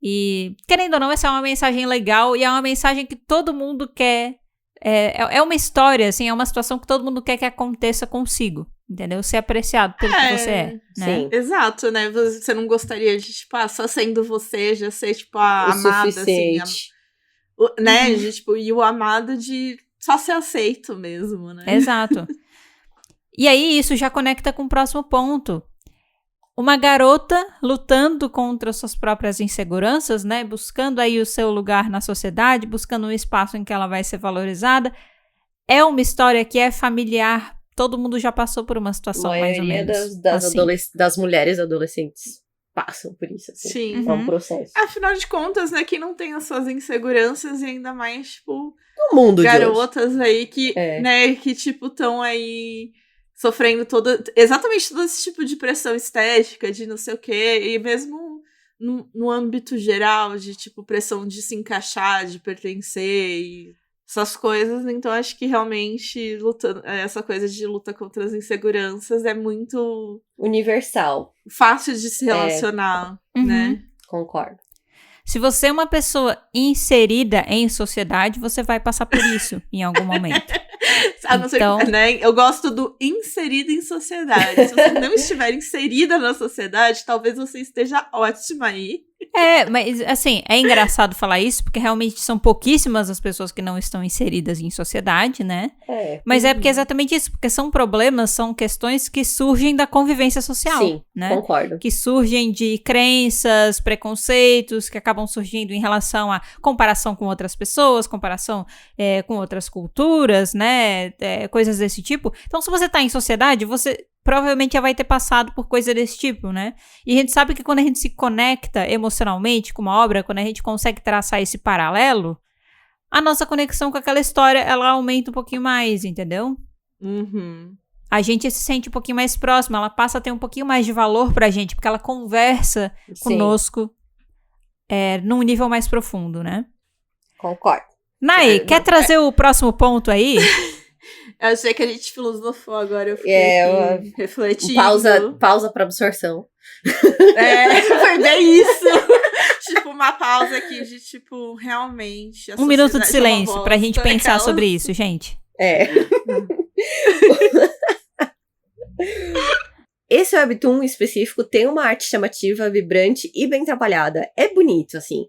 Speaker 1: E, querendo ou não, essa é uma mensagem legal e é uma mensagem que todo mundo quer. É uma história, assim, é uma situação que todo mundo quer que aconteça consigo, entendeu? Ser apreciado pelo que você é, né?
Speaker 2: Sim.
Speaker 3: Exato, né? Você não gostaria de, tipo, só sendo você, já ser, tipo, a amada,
Speaker 2: suficiente.
Speaker 3: assim. Né? De, tipo, e o amado de só ser aceito mesmo, né?
Speaker 1: Exato. E aí, isso já conecta com o próximo ponto. Uma garota lutando contra suas próprias inseguranças, né? Buscando aí o seu lugar na sociedade, buscando um espaço em que ela vai ser valorizada. É uma história que é familiar. Todo mundo já passou por uma situação mais ou menos.
Speaker 2: Das mulheres adolescentes passam por isso, assim.
Speaker 3: Sim.
Speaker 2: É um processo.
Speaker 3: Afinal de contas, né? Quem não tem as suas inseguranças e ainda mais, tipo...
Speaker 2: No mundo
Speaker 3: garotas
Speaker 2: de hoje.
Speaker 3: Aí que, né, que, tipo, estão aí... sofrendo exatamente todo esse tipo de pressão estética, de não sei o quê, e mesmo no âmbito geral, de tipo, pressão de se encaixar, de pertencer, e essas coisas. Então, acho que realmente essa coisa de luta contra as inseguranças é muito...
Speaker 2: universal.
Speaker 3: Fácil de se relacionar, né?
Speaker 2: Concordo.
Speaker 1: Se você é uma pessoa inserida em sociedade, você vai passar por isso em algum momento.
Speaker 3: A não ser que, né? Eu gosto do inserido em sociedade. Se você não estiver inserida na sociedade, talvez você esteja ótima aí.
Speaker 1: Mas assim, é engraçado falar isso, porque realmente são pouquíssimas as pessoas que não estão inseridas em sociedade, né? Mas é porque é exatamente isso, porque são problemas, são questões que surgem da convivência social.
Speaker 2: Sim,
Speaker 1: né?
Speaker 2: Concordo.
Speaker 1: Que surgem de crenças, preconceitos, que acabam surgindo em relação à comparação com outras pessoas, comparação com outras culturas, né? Coisas desse tipo. Então, se você tá em sociedade, você provavelmente já vai ter passado por coisa desse tipo, né? E a gente sabe que quando a gente se conecta emocionalmente com uma obra, quando a gente consegue traçar esse paralelo, a nossa conexão com aquela história, ela aumenta um pouquinho mais, entendeu? A gente se sente um pouquinho mais próxima, ela passa a ter um pouquinho mais de valor pra gente, porque ela conversa conosco num nível mais profundo, né?
Speaker 2: Concordo.
Speaker 1: Nai, quer trazer o próximo ponto aí?
Speaker 3: Eu achei que a gente filosofou agora, eu fiquei aqui refletindo.
Speaker 2: Pausa pra absorção.
Speaker 3: Foi bem isso. Tipo, uma pausa aqui de, tipo, realmente...
Speaker 1: Um minuto de silêncio pra gente pensar sobre isso, gente.
Speaker 2: Esse webtoon específico tem uma arte chamativa, vibrante e bem trabalhada. É bonito, assim.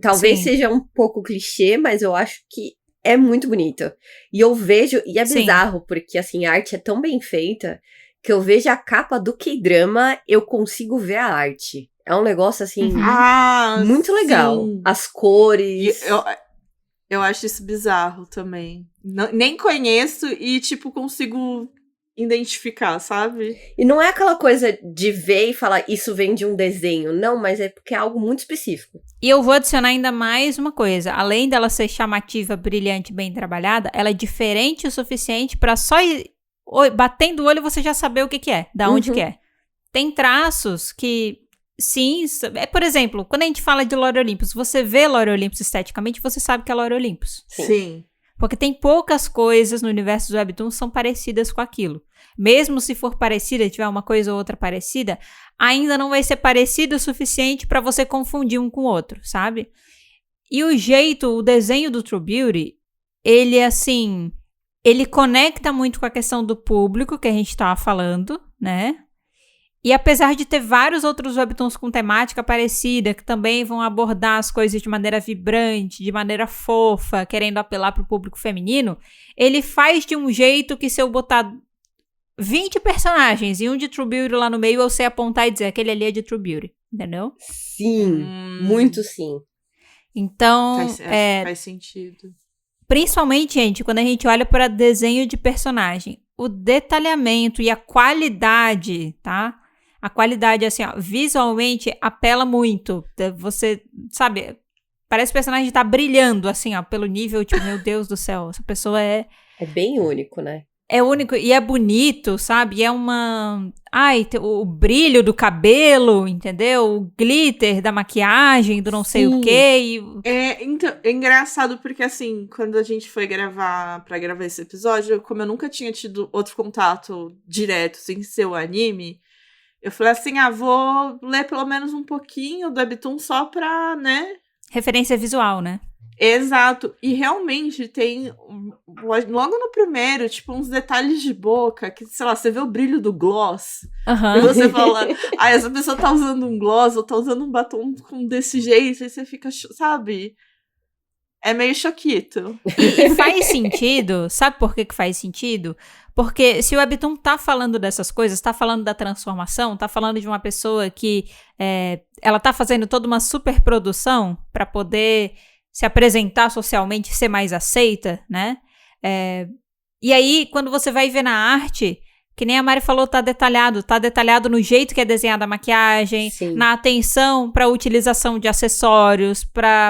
Speaker 2: Talvez seja um pouco clichê, mas eu acho que é muito bonito. E eu vejo... E é bizarro, porque, assim, a arte é tão bem feita que eu vejo a capa do K-drama, eu consigo ver a arte. É um negócio, assim, muito legal.
Speaker 3: Sim.
Speaker 2: As cores...
Speaker 3: Eu acho isso bizarro também. Nem conheço e, tipo, consigo identificar, sabe?
Speaker 2: E não é aquela coisa de ver e falar, isso vem de um desenho. Não, mas é porque é algo muito específico.
Speaker 1: E eu vou adicionar ainda mais uma coisa. Além dela ser chamativa, brilhante, bem trabalhada, ela é diferente o suficiente pra só batendo o olho você já saber o que é, da onde que é. Tem traços que... Sim, por exemplo, quando a gente fala de Lore Olympus, você vê Lore Olympus esteticamente, você sabe que é Lore Olympus.
Speaker 3: Sim.
Speaker 1: Porque tem poucas coisas no universo do Webtoon que são parecidas com aquilo. Mesmo se for parecida, tiver uma coisa ou outra parecida, ainda não vai ser parecido o suficiente pra você confundir um com o outro, sabe? E o desenho do True Beauty, ele assim, ele conecta muito com a questão do público que a gente tava falando, né? E apesar de ter vários outros webtoons com temática parecida, que também vão abordar as coisas de maneira vibrante, de maneira fofa, querendo apelar pro público feminino, ele faz de um jeito que se eu botar 20 personagens e um de True Beauty lá no meio, eu sei apontar e dizer, aquele ali é de True Beauty, entendeu?
Speaker 2: Sim, muito sim.
Speaker 1: Então,
Speaker 3: faz sentido.
Speaker 1: Principalmente, gente, quando a gente olha para desenho de personagem, o detalhamento e a qualidade, tá? A qualidade, assim, ó, visualmente apela muito. Você, sabe, parece que o personagem tá brilhando, assim, ó, pelo nível, tipo, meu Deus do céu, essa pessoa é
Speaker 2: bem único, né?
Speaker 1: É único e é bonito, sabe? E é uma... Ai, o brilho do cabelo, entendeu? O glitter da maquiagem, do não sei o quê.
Speaker 3: Então, é engraçado porque, assim, quando a gente foi gravar esse episódio, como eu nunca tinha tido outro contato direto, sem ser o anime, eu falei assim, vou ler pelo menos um pouquinho do Webtoon só pra, né?
Speaker 1: Referência visual, né?
Speaker 3: Exato. E realmente tem, logo no primeiro, tipo, uns detalhes de boca que, sei lá, você vê o brilho do gloss. E você fala, essa pessoa tá usando um gloss ou tá usando um batom desse jeito. Aí você fica, sabe? É meio choquito.
Speaker 1: E faz sentido. Sabe por que faz sentido? Porque se o Webtoon tá falando dessas coisas, tá falando da transformação, tá falando de uma pessoa que ela tá fazendo toda uma superprodução pra poder se apresentar socialmente, ser mais aceita, né? E aí, quando você vai ver na arte, que nem a Mari falou, tá detalhado no jeito que é desenhada a maquiagem,
Speaker 2: Sim.
Speaker 1: na atenção pra utilização de acessórios,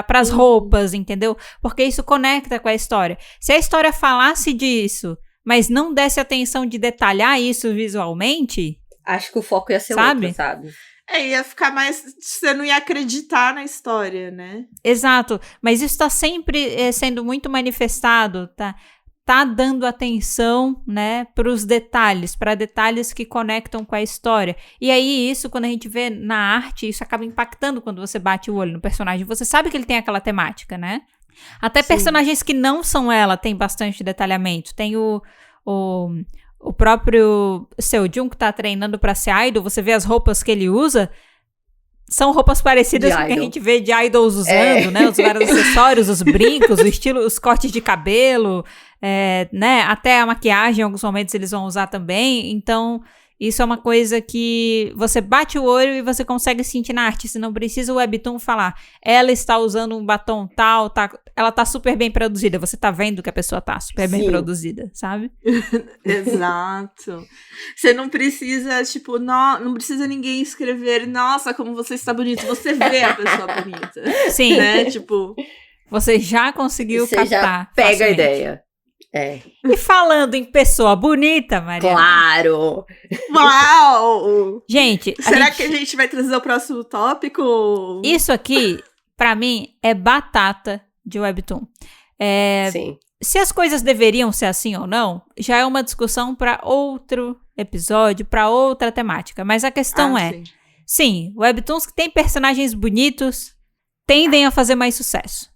Speaker 1: pras roupas, entendeu? Porque isso conecta com a história. Se a história falasse disso, mas não desse atenção de detalhar isso visualmente...
Speaker 2: Acho que o foco ia ser outro, sabe?
Speaker 3: Ia ficar mais... Você não ia acreditar na história, né?
Speaker 1: Exato. Mas isso tá sempre sendo muito manifestado, tá dando atenção, né, pros detalhes, para detalhes que conectam com a história. E aí, isso, quando a gente vê na arte, isso acaba impactando quando você bate o olho no personagem. Você sabe que ele tem aquela temática, né? Até personagens que não são ela tem bastante detalhamento. Tem o próprio Seojun que tá treinando pra ser idol, você vê as roupas que ele usa, são roupas parecidas com o que a gente vê de idols usando, né? Os vários acessórios, os brincos, o estilo, os cortes de cabelo, né? Até a maquiagem, em alguns momentos eles vão usar também. Então, isso é uma coisa que você bate o olho e você consegue sentir na arte. Você não precisa o Webtoon falar, ela está usando um batom tal, ela tá super bem produzida. Você tá vendo que a pessoa tá super bem produzida, sabe?
Speaker 3: Exato. Você não precisa, tipo, não precisa ninguém escrever, nossa, como você está bonito. Você vê a pessoa bonita.
Speaker 1: Sim.
Speaker 3: Né? Tipo...
Speaker 1: Você já conseguiu captar.
Speaker 2: Já pega facilmente a ideia.
Speaker 1: E falando em pessoa bonita, Mariana.
Speaker 2: Claro!
Speaker 3: Uau!
Speaker 1: Gente,
Speaker 3: será que a gente vai trazer o próximo tópico?
Speaker 1: Isso aqui, pra mim, é batata de Webtoon.
Speaker 2: Sim.
Speaker 1: Se as coisas deveriam ser assim ou não, já é uma discussão pra outro episódio, pra outra temática. Mas a questão sim, Webtoons que tem personagens bonitos tendem a fazer mais sucesso.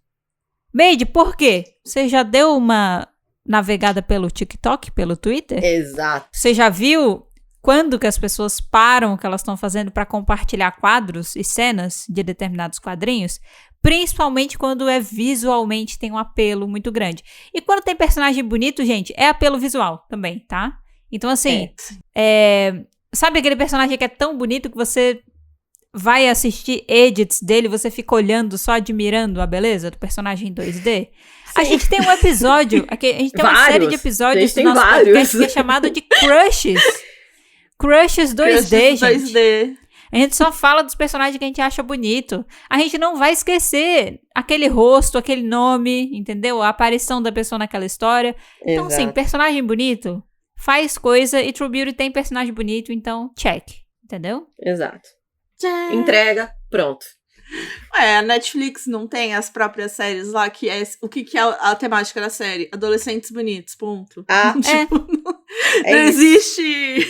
Speaker 1: Made, por quê? Você já deu uma navegada pelo TikTok, pelo Twitter?
Speaker 2: Exato.
Speaker 1: Você já viu quando que as pessoas param o que elas estão fazendo para compartilhar quadros e cenas de determinados quadrinhos? Principalmente quando visualmente tem um apelo muito grande. E quando tem personagem bonito, gente, é apelo visual também, tá? Então, assim, sabe aquele personagem que é tão bonito que você vai assistir edits dele, você fica olhando, só admirando a beleza do personagem em 2D? Sim. A gente tem um episódio, a gente tem uma série de episódios do nosso podcast que é chamado de Crushes. Crushes 2D, gente. 2D. A gente só fala dos personagens que a gente acha bonito. A gente não vai esquecer aquele rosto, aquele nome, entendeu? A aparição da pessoa naquela história. Então, assim, personagem bonito faz coisa e True Beauty tem personagem bonito, então check, entendeu?
Speaker 2: Exato. Entrega, pronto.
Speaker 3: A Netflix não tem as próprias séries lá, que é... O que é a temática da série? Adolescentes bonitos, ponto. Tipo, não existe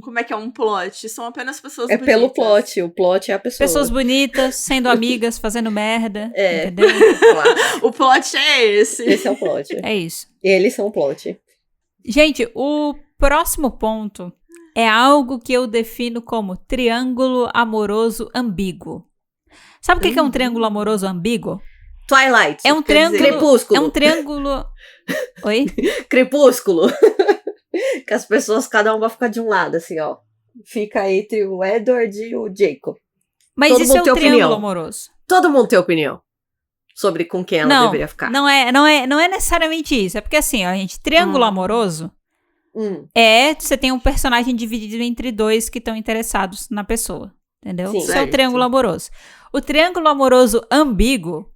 Speaker 3: como é que é um plot? São apenas pessoas bonitas.
Speaker 2: Pelo plot, o plot é a pessoa.
Speaker 1: Pessoas bonitas, sendo amigas, fazendo merda, entendeu?
Speaker 3: O plot é esse.
Speaker 2: Esse é o plot.
Speaker 1: É isso.
Speaker 2: Eles são o plot.
Speaker 1: Gente, o próximo ponto é algo que eu defino como triângulo amoroso ambíguo. Sabe o que é um triângulo amoroso ambíguo?
Speaker 2: Twilight.
Speaker 1: É um triângulo...
Speaker 2: Crepúsculo.
Speaker 1: É um triângulo... Oi?
Speaker 2: Crepúsculo. Que as pessoas, cada uma vai ficar de um lado, assim, ó. Fica entre o Edward e o Jacob.
Speaker 1: Mas
Speaker 2: todo
Speaker 1: isso é um triângulo
Speaker 2: opinião.
Speaker 1: amoroso.
Speaker 2: Todo mundo tem opinião sobre com quem ela deveria ficar.
Speaker 1: Não é necessariamente isso. É porque assim, ó, gente, triângulo amoroso Você tem um personagem dividido entre dois que estão interessados na pessoa, entendeu?
Speaker 2: Sim.
Speaker 1: Isso é o triângulo amoroso. O triângulo amoroso ambíguo,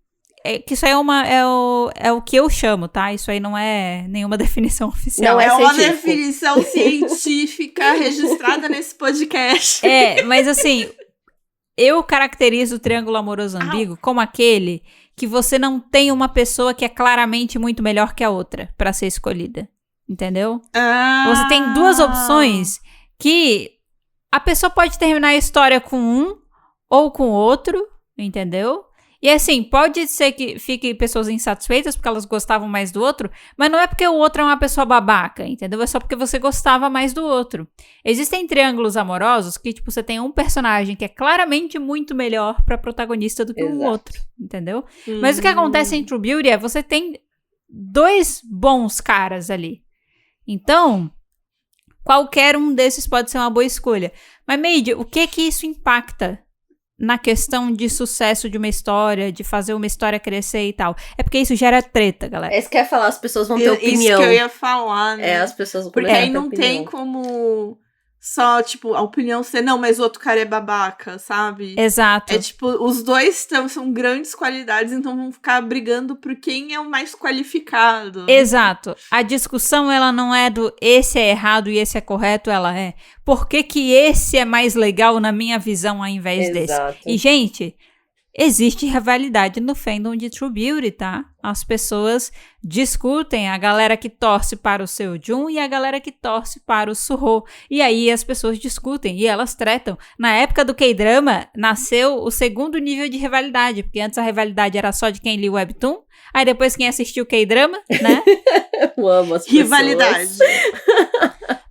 Speaker 1: que isso aí é o que eu chamo, tá? Isso aí não é nenhuma definição oficial.
Speaker 2: Não é
Speaker 3: uma
Speaker 2: científico.
Speaker 3: definição científica registrada nesse podcast.
Speaker 1: Mas assim, eu caracterizo o triângulo amoroso ambíguo como aquele que você não tem uma pessoa que é claramente muito melhor que a outra pra ser escolhida, entendeu? Você tem duas opções que a pessoa pode terminar a história com um ou com outro, entendeu? E assim, pode ser que fiquem pessoas insatisfeitas porque elas gostavam mais do outro, mas não é porque o outro é uma pessoa babaca, entendeu? É só porque você gostava mais do outro. Existem triângulos amorosos que, tipo, você tem um personagem que é claramente muito melhor pra protagonista do que o outro, entendeu? Mas o que acontece em True Beauty é você tem dois bons caras ali. Então, qualquer um desses pode ser uma boa escolha. Mas, Made, o que isso impacta na questão de sucesso de uma história, de fazer uma história crescer e tal? É porque isso gera treta, galera.
Speaker 2: É isso que eu ia falar, as pessoas vão ter opinião.
Speaker 3: Isso que eu ia falar, né?
Speaker 2: As pessoas vão
Speaker 3: Porque aí não tem como só, tipo, a opinião ser, não, mas o outro cara é babaca, sabe?
Speaker 1: Exato.
Speaker 3: É tipo, os dois são grandes qualidades, então vão ficar brigando por quem é o mais qualificado.
Speaker 1: Exato. A discussão, ela não é do esse é errado e esse é correto, ela é por que esse é mais legal na minha visão ao invés desse. E, gente, existe rivalidade no fandom de True Beauty, tá? As pessoas discutem, a galera que torce para o Seo-jun e a galera que torce para o Suho. E aí as pessoas discutem e elas tretam. Na época do K-drama, nasceu o segundo nível de rivalidade, porque antes a rivalidade era só de quem lia o webtoon, aí depois quem assistiu o K-drama, né?
Speaker 2: Eu amo as pessoas.
Speaker 3: Rivalidade.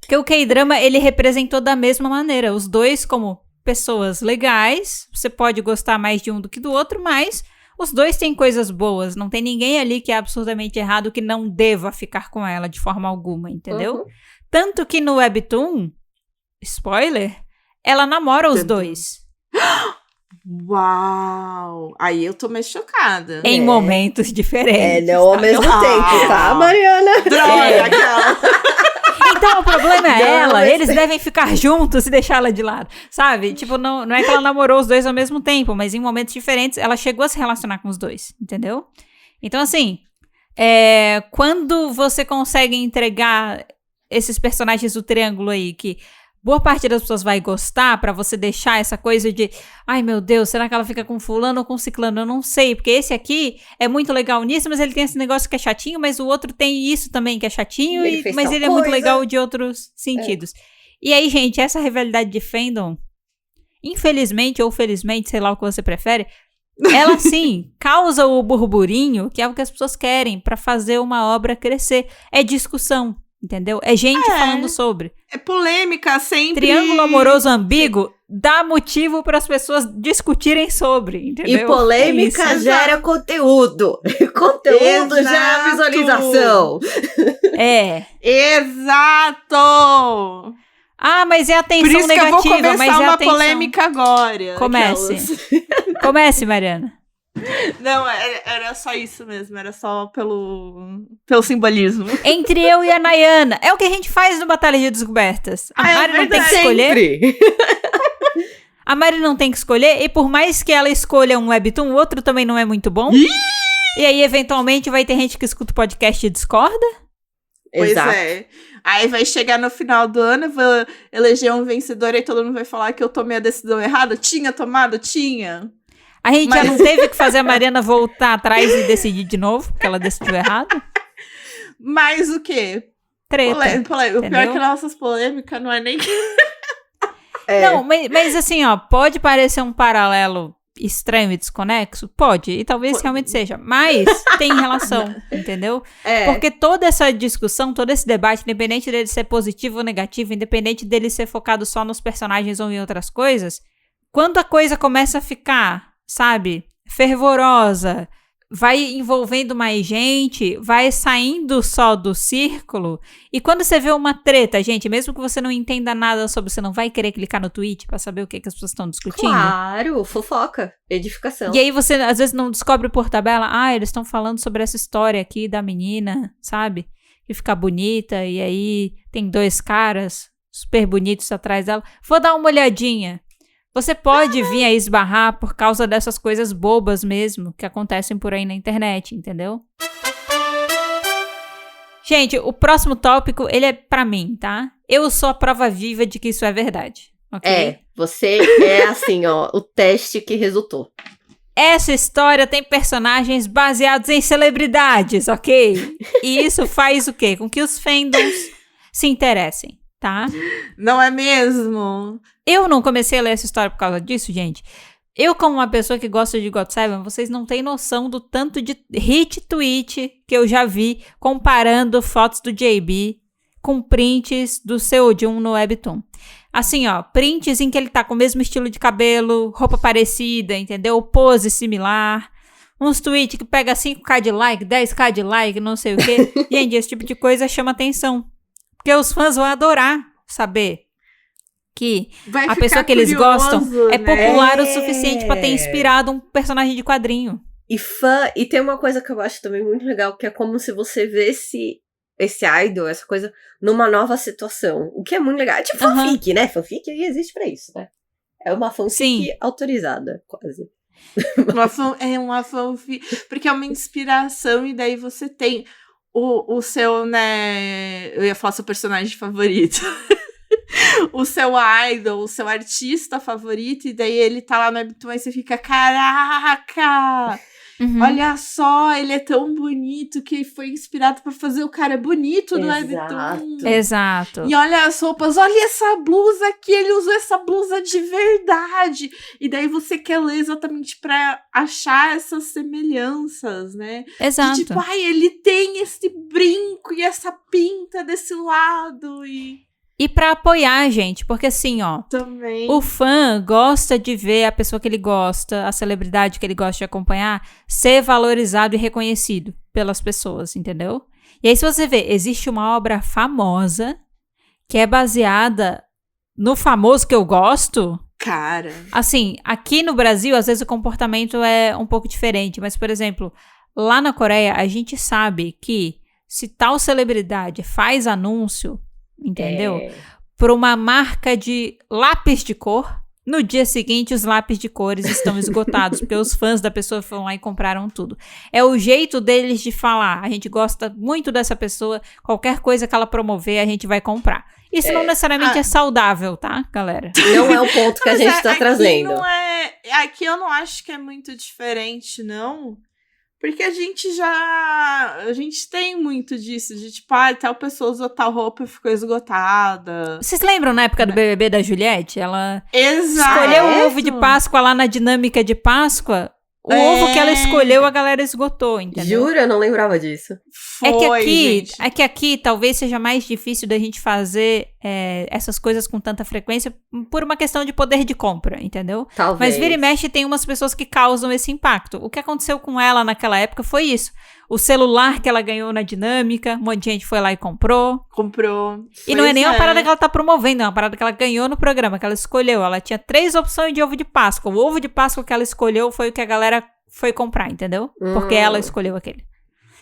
Speaker 1: Porque o K-drama, ele representou da mesma maneira, os dois como pessoas legais, você pode gostar mais de um do que do outro, mas os dois têm coisas boas, não tem ninguém ali que é absurdamente errado que não deva ficar com ela de forma alguma, entendeu? Tanto que no webtoon, spoiler, ela namora os dois.
Speaker 3: Uau! Aí eu tô meio chocada.
Speaker 1: Em momentos diferentes.
Speaker 2: Não ao mesmo tempo, tá, Mariana?
Speaker 3: Droga, aquela...
Speaker 1: Então o problema é ela, eles devem ficar juntos e deixar ela de lado, sabe? Tipo, não é que ela namorou os dois ao mesmo tempo, mas em momentos diferentes ela chegou a se relacionar com os dois, entendeu? Então assim, quando você consegue entregar esses personagens do triângulo aí, que boa parte das pessoas vai gostar, pra você deixar essa coisa de ai meu Deus, será que ela fica com fulano ou com ciclano? Eu não sei, porque esse aqui é muito legal nisso, mas ele tem esse negócio que é chatinho, mas o outro tem isso também que é chatinho, mas ele é muito legal de outros sentidos. E aí, gente, essa rivalidade de fandom, infelizmente ou felizmente, sei lá o que você prefere, ela sim causa o burburinho, que é o que as pessoas querem pra fazer uma obra crescer. É discussão. Entendeu? É gente falando sobre.
Speaker 3: É polêmica, sempre.
Speaker 1: Triângulo amoroso ambíguo dá motivo para as pessoas discutirem sobre, entendeu?
Speaker 2: E polêmica gera conteúdo. Conteúdo gera visualização.
Speaker 3: Exato!
Speaker 1: Ah, mas é atenção
Speaker 3: negativa. Por isso
Speaker 1: negativa,
Speaker 3: que eu vou começar
Speaker 1: mas
Speaker 3: uma
Speaker 1: atenção...
Speaker 3: polêmica agora.
Speaker 1: Comece, Mariana.
Speaker 3: Não, era só isso mesmo, era só pelo simbolismo.
Speaker 1: Entre eu e a Nayana. É o que a gente faz no Batalha de Descobertas. A Mari não tem que escolher. A Mari não tem que escolher, e por mais que ela escolha um webtoon, o outro também não é muito bom. E aí, eventualmente, vai ter gente que escuta o podcast e discorda.
Speaker 3: Pois é. Aí vai chegar no final do ano, vou eleger um vencedor e todo mundo vai falar que eu tomei a decisão errada. Tinha tomado? Tinha.
Speaker 1: A gente já não teve que fazer a Mariana voltar atrás e decidir de novo, porque ela decidiu errado.
Speaker 3: Mas o quê?
Speaker 1: Treta.
Speaker 3: O pior é que nossas polêmicas não é nem...
Speaker 1: Não, mas assim, ó, pode parecer um paralelo estranho e desconexo? Pode, e talvez realmente seja. Mas tem relação, entendeu? Porque toda essa discussão, todo esse debate, independente dele ser positivo ou negativo, independente dele ser focado só nos personagens ou em outras coisas, quando a coisa começa a ficar... sabe, fervorosa, vai envolvendo mais gente, vai saindo só do círculo, e quando você vê uma treta, gente, mesmo que você não entenda nada sobre, você não vai querer clicar no tweet pra saber o que as pessoas estão discutindo?
Speaker 2: Claro, fofoca, edificação.
Speaker 1: E aí você, às vezes, não descobre por tabela, eles estão falando sobre essa história aqui da menina, sabe? que fica bonita, e aí tem 2 caras super bonitos atrás dela. Vou dar uma olhadinha. Você pode vir a esbarrar por causa dessas coisas bobas mesmo, que acontecem por aí na internet, entendeu? Gente, o próximo tópico, ele é pra mim, tá? Eu sou a prova viva de que isso é verdade, ok?
Speaker 2: Você é assim, ó, o teste que resultou.
Speaker 1: Essa história tem personagens baseados em celebridades, ok? E isso faz o quê? Com que os fandoms se interessem, tá?
Speaker 3: Não é mesmo?
Speaker 1: Eu não comecei a ler essa história por causa disso, gente. Eu, como uma pessoa que gosta de GOT7, vocês não têm noção do tanto de hit tweet que eu já vi comparando fotos do JB com prints do Seo-jun no Webtoon. Assim, ó, prints em que ele tá com o mesmo estilo de cabelo, roupa parecida, entendeu? Pose similar. Uns tweets que pega 5k de like, 10k de like, não sei o quê. Gente, esse tipo de coisa chama atenção. Porque os fãs vão adorar saber que a pessoa que eles gostam é popular o suficiente pra ter inspirado um personagem de quadrinho.
Speaker 2: E tem uma coisa que eu acho também muito legal, que é como se você vesse esse idol, essa coisa, numa nova situação. O que é muito legal. É tipo fanfic, né? Fanfic aí existe pra isso, né? É uma fanfic autorizada, quase.
Speaker 3: Uma fanfic. Porque é uma inspiração e daí você tem o seu, né... Eu ia falar seu personagem favorito. O seu idol, o seu artista favorito, e daí ele tá lá no Webtoon e você fica, caraca! Olha só, ele é tão bonito que foi inspirado pra fazer o cara bonito no Webtoon.
Speaker 1: Exato.
Speaker 3: E olha as roupas, olha essa blusa aqui, ele usou essa blusa de verdade. E daí você quer ler exatamente pra achar essas semelhanças, né?
Speaker 1: Exato.
Speaker 3: De, tipo, ele tem esse brinco e essa pinta desse lado
Speaker 1: E pra apoiar, gente, porque assim, ó,
Speaker 3: também.
Speaker 1: O fã gosta de ver a pessoa que ele gosta, a celebridade que ele gosta de acompanhar, ser valorizado e reconhecido pelas pessoas, entendeu? E aí, se você vê, existe uma obra famosa que é baseada no famoso que eu gosto.
Speaker 3: Cara.
Speaker 1: Assim, aqui no Brasil, às vezes o comportamento é um pouco diferente, mas, por exemplo, lá na Coreia, a gente sabe que se tal celebridade faz anúncio, entendeu? Por uma marca de lápis de cor, no dia seguinte os lápis de cores estão esgotados, porque os fãs da pessoa foram lá e compraram tudo. É o jeito deles de falar, a gente gosta muito dessa pessoa, qualquer coisa que ela promover, a gente vai comprar. Isso não necessariamente é saudável, tá, galera?
Speaker 2: Não é o ponto que a gente tá trazendo.
Speaker 3: Aqui eu não acho que é muito diferente, não. Porque a gente tem muito disso, de tipo, tal pessoa usou tal roupa e ficou esgotada.
Speaker 1: Vocês lembram na época do BBB da Juliette? Ela
Speaker 3: Exato.
Speaker 1: escolheu o ovo de Páscoa lá na dinâmica de Páscoa. O ovo que ela escolheu, a galera esgotou, entendeu?
Speaker 2: Jura? Eu não lembrava disso.
Speaker 3: É
Speaker 1: que aqui talvez seja mais difícil da gente fazer essas coisas com tanta frequência por uma questão de poder de compra, entendeu?
Speaker 2: Talvez.
Speaker 1: Mas vira e mexe tem umas pessoas que causam esse impacto. O que aconteceu com ela naquela época foi isso. O celular que ela ganhou na dinâmica, um monte de gente foi lá e comprou. E não é nem uma parada que ela tá promovendo, é uma parada que ela ganhou no programa, que ela escolheu. Ela tinha 3 opções de ovo de Páscoa. O ovo de Páscoa que ela escolheu foi o que a galera foi comprar, entendeu? Porque ela escolheu aquele.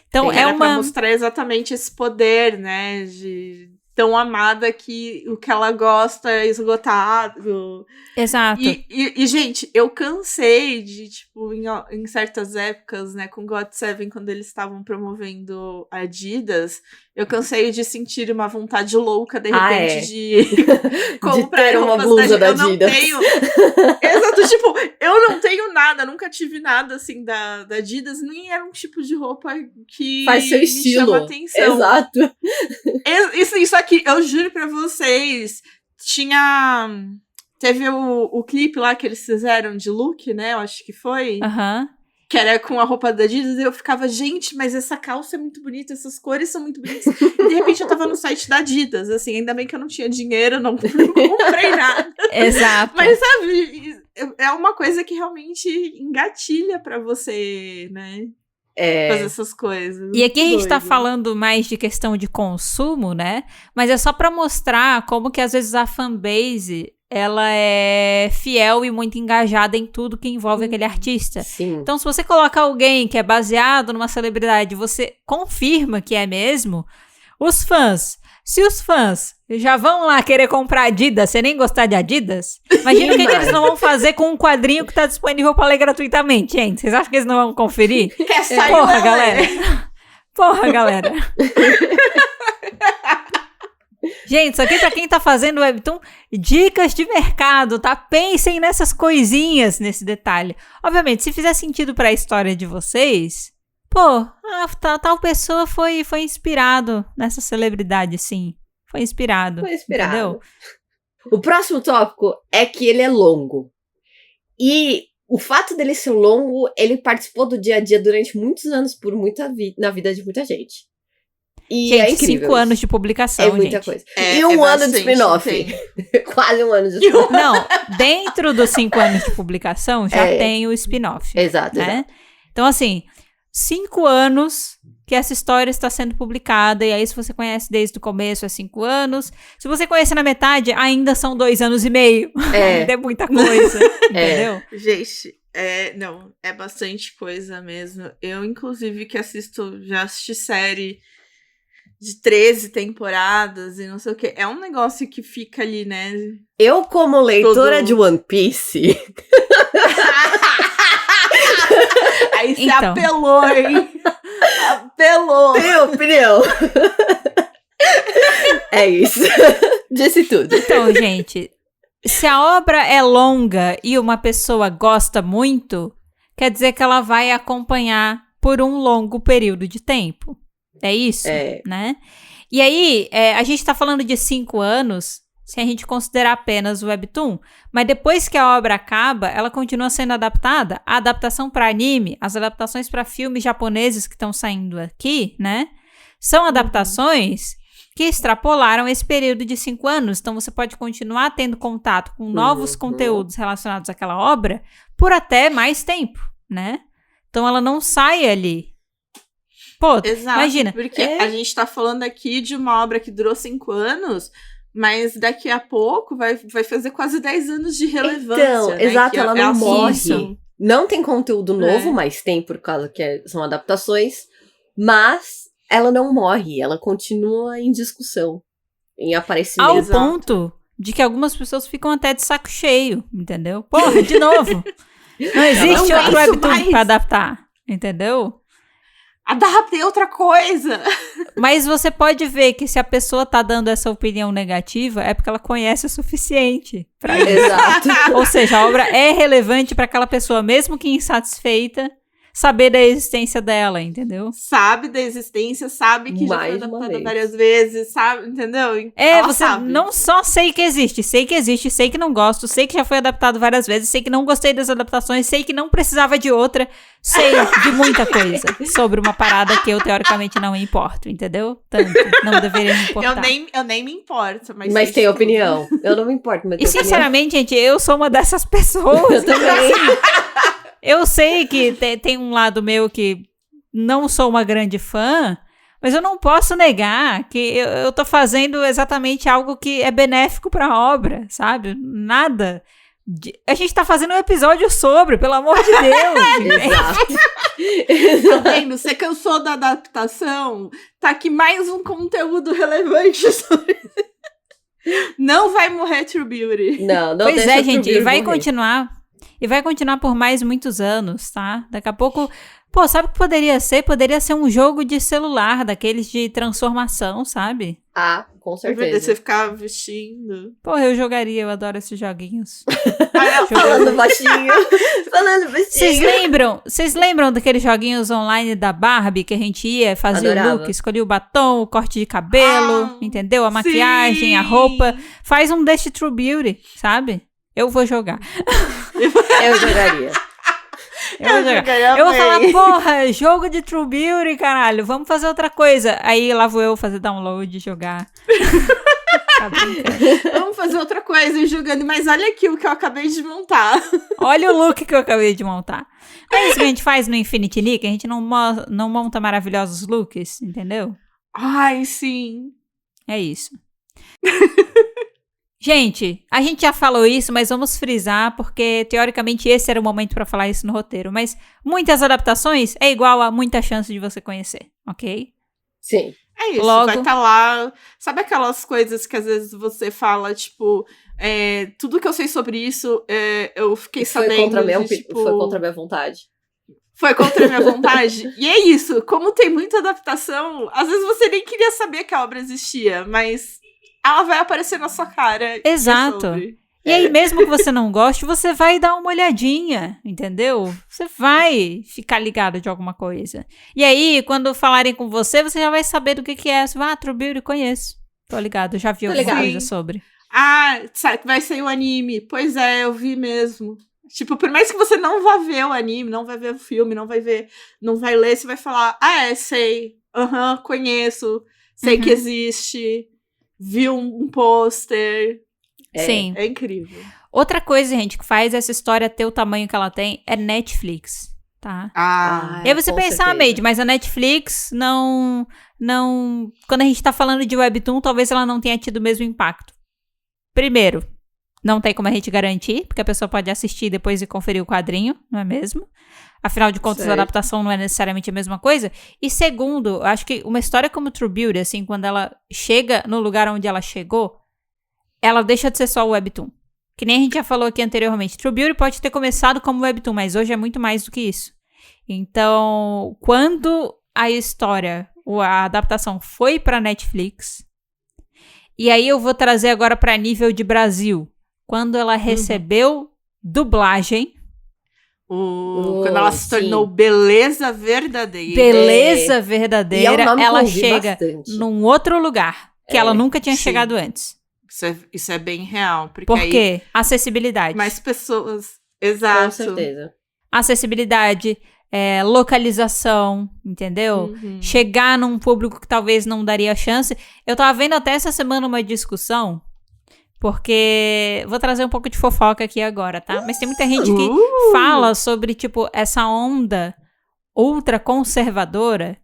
Speaker 1: Então
Speaker 3: pra mostrar exatamente esse poder, né, de tão amada que o que ela gosta é esgotado.
Speaker 1: Exato.
Speaker 3: E gente, eu cansei de, tipo, em certas épocas, né, com GOT7, quando eles estavam promovendo Adidas, eu cansei de sentir uma vontade louca, de repente, de comprar
Speaker 2: de ter uma blusa da Adidas.
Speaker 3: Exato, tipo, eu não tenho nada, nunca tive nada, assim, da Adidas, nem era um tipo de roupa que
Speaker 2: faz seu estilo.
Speaker 3: chama atenção.
Speaker 2: Exato.
Speaker 3: Isso aqui, eu juro pra vocês, teve o clipe lá que eles fizeram de look, né, eu acho que foi. Que era com a roupa da Adidas, e eu ficava, gente, mas essa calça é muito bonita, essas cores são muito bonitas. E de repente eu tava no site da Adidas, assim, ainda bem que eu não tinha dinheiro, não comprei nada.
Speaker 1: Exato.
Speaker 3: Mas, sabe, é uma coisa que realmente engatilha pra você, né? Fazer essas coisas.
Speaker 1: E aqui a gente tá falando mais de questão de consumo, né? Mas é só pra mostrar como que às vezes a fanbase, ela é fiel e muito engajada em tudo que envolve aquele artista.
Speaker 2: Sim.
Speaker 1: Então, se você coloca alguém que é baseado numa celebridade, você confirma que é mesmo, os fãs. Se os fãs já vão lá querer comprar Adidas sem nem gostar de Adidas, imagina o que eles não vão fazer com um quadrinho que tá disponível pra ler gratuitamente, gente. Vocês acham que eles não vão conferir? Porra, galera. Porra, galera. Gente, isso aqui pra quem tá fazendo Webtoon, dicas de mercado, tá? Pensem nessas coisinhas, nesse detalhe. Obviamente, se fizer sentido pra história de vocês, pô, tal pessoa foi inspirado nessa celebridade, sim. Foi inspirado. Entendeu?
Speaker 2: O próximo tópico é que ele é longo. E o fato dele ser longo, ele participou do dia a dia durante muitos anos, na vida de muita gente. E
Speaker 1: gente,
Speaker 2: é incrível
Speaker 1: 5 anos de publicação,
Speaker 2: é muita
Speaker 1: gente.
Speaker 2: coisa. E um ano de spin-off. Quase um ano de spin-off.
Speaker 1: Não, dentro dos 5 anos de publicação, já tem o spin-off.
Speaker 2: Exato,
Speaker 1: né?
Speaker 2: exato.
Speaker 1: Então, assim, 5 anos que essa história está sendo publicada, e aí se você conhece desde o começo, é 5 anos. Se você conhece na metade, ainda são 2 anos e meio. Ainda é muita coisa, entendeu?
Speaker 3: Gente, não, é bastante coisa mesmo. Eu, inclusive, já assisti série de 13 temporadas e não sei o que. É um negócio que fica ali, né?
Speaker 2: Eu, como leitora de One Piece...
Speaker 3: Aí você apelou, hein? Apelou.
Speaker 2: Tem opinião. É isso. Disse tudo.
Speaker 1: Então, gente, se a obra é longa e uma pessoa gosta muito, quer dizer que ela vai acompanhar por um longo período de tempo. É isso, né? E aí, a gente tá falando de 5 anos, se a gente considerar apenas o Webtoon, mas depois que a obra acaba, ela continua sendo adaptada. A adaptação para anime, as adaptações para filmes japoneses que estão saindo aqui, né? São adaptações que extrapolaram esse período de 5 anos. Então, você pode continuar tendo contato com novos conteúdos relacionados àquela obra por até mais tempo, né? Então, ela não sai ali. Pô,
Speaker 3: exato,
Speaker 1: imagina.
Speaker 3: Porque a gente tá falando aqui de uma obra que durou 5 anos, mas daqui a pouco vai fazer quase 10 anos de relevância.
Speaker 2: Então,
Speaker 3: né?
Speaker 2: exato, ela não morre.
Speaker 3: Isso.
Speaker 2: Não tem conteúdo novo, mas tem por causa que são adaptações. Mas ela não morre, ela continua em discussão, em aparecimento.
Speaker 1: Ao ponto de que algumas pessoas ficam até de saco cheio, entendeu? Porra, de novo. Não existe outro Webtoon pra adaptar, entendeu?
Speaker 3: Adaptei outra coisa.
Speaker 1: Mas você pode ver que se a pessoa tá dando essa opinião negativa, é porque ela conhece o suficiente pra isso.
Speaker 2: Exato.
Speaker 1: Ou seja, a obra é relevante pra aquela pessoa, mesmo que insatisfeita, saber da existência dela, entendeu?
Speaker 3: Sabe da existência, sabe que já foi adaptada várias vezes, sabe, entendeu?
Speaker 1: Você sabe. Não só sei que existe, sei que não gosto, sei que já foi adaptado várias vezes, sei que não gostei das adaptações, sei que não precisava de outra, sei de muita coisa sobre uma parada que eu teoricamente não me importo, entendeu? Tanto, não deveria me importar.
Speaker 3: Eu nem me importo,
Speaker 2: mas tem opinião. Eu não me importo, mas
Speaker 1: tem opinião. E sinceramente, gente, eu sou uma dessas pessoas.
Speaker 2: Eu também.
Speaker 1: Eu sei que tem um lado meu que não sou uma grande fã, mas eu não posso negar que eu tô fazendo exatamente algo que é benéfico pra obra, sabe? Nada. A gente tá fazendo um episódio sobre, pelo amor de Deus.
Speaker 2: Exato.
Speaker 3: Tá vendo? Você cansou da adaptação? Tá aqui mais um conteúdo relevante sobre... Não vai morrer True Beauty.
Speaker 2: Não
Speaker 1: pois
Speaker 2: deixa
Speaker 1: é, gente, e vai
Speaker 2: morrer.
Speaker 1: continuar. E vai continuar por mais muitos anos, tá? Daqui a pouco... Pô, sabe o que poderia ser? Poderia ser um jogo de celular, daqueles de transformação, sabe?
Speaker 2: Ah, com certeza.
Speaker 3: Você ficar vestindo.
Speaker 1: Porra, eu jogaria, eu adoro esses joguinhos.
Speaker 2: Falando baixinho. Falando baixinho.
Speaker 1: Vocês lembram daqueles joguinhos online da Barbie que a gente ia, fazia o look, escolhia o batom, o corte de cabelo, entendeu? A maquiagem, a roupa. Faz um deste True Beauty, sabe? Eu vou jogar.
Speaker 2: Eu jogaria.
Speaker 1: Eu vou falar, porra, jogo de True Beauty, caralho, vamos fazer outra coisa. Aí lá vou eu fazer download e jogar. Tá brincando.
Speaker 3: Vamos fazer outra coisa e jogando, mas olha aqui o que eu acabei de montar.
Speaker 1: Olha o look que eu acabei de montar. É isso que a gente faz no Infinity Nick, a gente não monta maravilhosos looks, entendeu?
Speaker 3: Ai, sim.
Speaker 1: É isso. Gente, a gente já falou isso, mas vamos frisar, porque teoricamente esse era o momento pra falar isso no roteiro. Mas muitas adaptações é igual a muita chance de você conhecer, ok?
Speaker 2: Sim.
Speaker 3: É isso,
Speaker 1: Logo...
Speaker 3: vai estar lá. Sabe aquelas coisas que às vezes você fala, tipo, tudo que eu sei sobre isso, eu fiquei sabendo
Speaker 2: Foi contra a minha vontade.
Speaker 3: Foi contra a minha vontade. E é isso, como tem muita adaptação, às vezes você nem queria saber que a obra existia, mas ela vai aparecer na sua cara.
Speaker 1: Exato. E aí, mesmo que você não goste, você vai dar uma olhadinha, entendeu? Você vai ficar ligado de alguma coisa. E aí, quando falarem com você, você já vai saber do que é. Você vai, True Beauty, conheço. Tô ligado, já vi alguma coisa sobre.
Speaker 3: Vai sair o anime. Pois é, eu vi mesmo. Tipo, por mais que você não vá ver o anime, não vai ver o filme, não vai ler, você vai falar, sei, conheço, sei que existe, vi um pôster.
Speaker 1: Sim.
Speaker 3: É incrível.
Speaker 1: Outra coisa, gente, que faz essa história ter o tamanho que ela tem é Netflix, tá? E aí você pensa, Made, mas a Netflix não... Quando a gente tá falando de Webtoon, talvez ela não tenha tido o mesmo impacto. Primeiro, não tem como a gente garantir, porque a pessoa pode assistir depois e conferir o quadrinho, não é mesmo? Afinal de contas, a adaptação não é necessariamente a mesma coisa. E segundo, eu acho que uma história como True Beauty, assim, quando ela chega no lugar onde ela chegou, ela deixa de ser só o Webtoon. Que nem a gente já falou aqui anteriormente. True Beauty pode ter começado como Webtoon, mas hoje é muito mais do que isso. Então, quando a história, a adaptação foi pra Netflix, e aí eu vou trazer agora pra nível de Brasil, quando ela recebeu dublagem.
Speaker 3: Quando ela se tornou Beleza Verdadeira.
Speaker 1: Beleza Verdadeira, ela chega
Speaker 2: bastante.
Speaker 1: num outro lugar, que ela nunca tinha chegado antes.
Speaker 3: Isso é bem real. Porque
Speaker 1: Por quê? Acessibilidade.
Speaker 3: Mais pessoas. Exato.
Speaker 2: Com certeza.
Speaker 1: Acessibilidade, localização, entendeu? Chegar num público que talvez não daria chance. Eu tava vendo até essa semana uma discussão, porque... Vou trazer um pouco de fofoca aqui agora, tá? Mas tem muita gente que fala sobre, tipo, essa onda ultra conservadora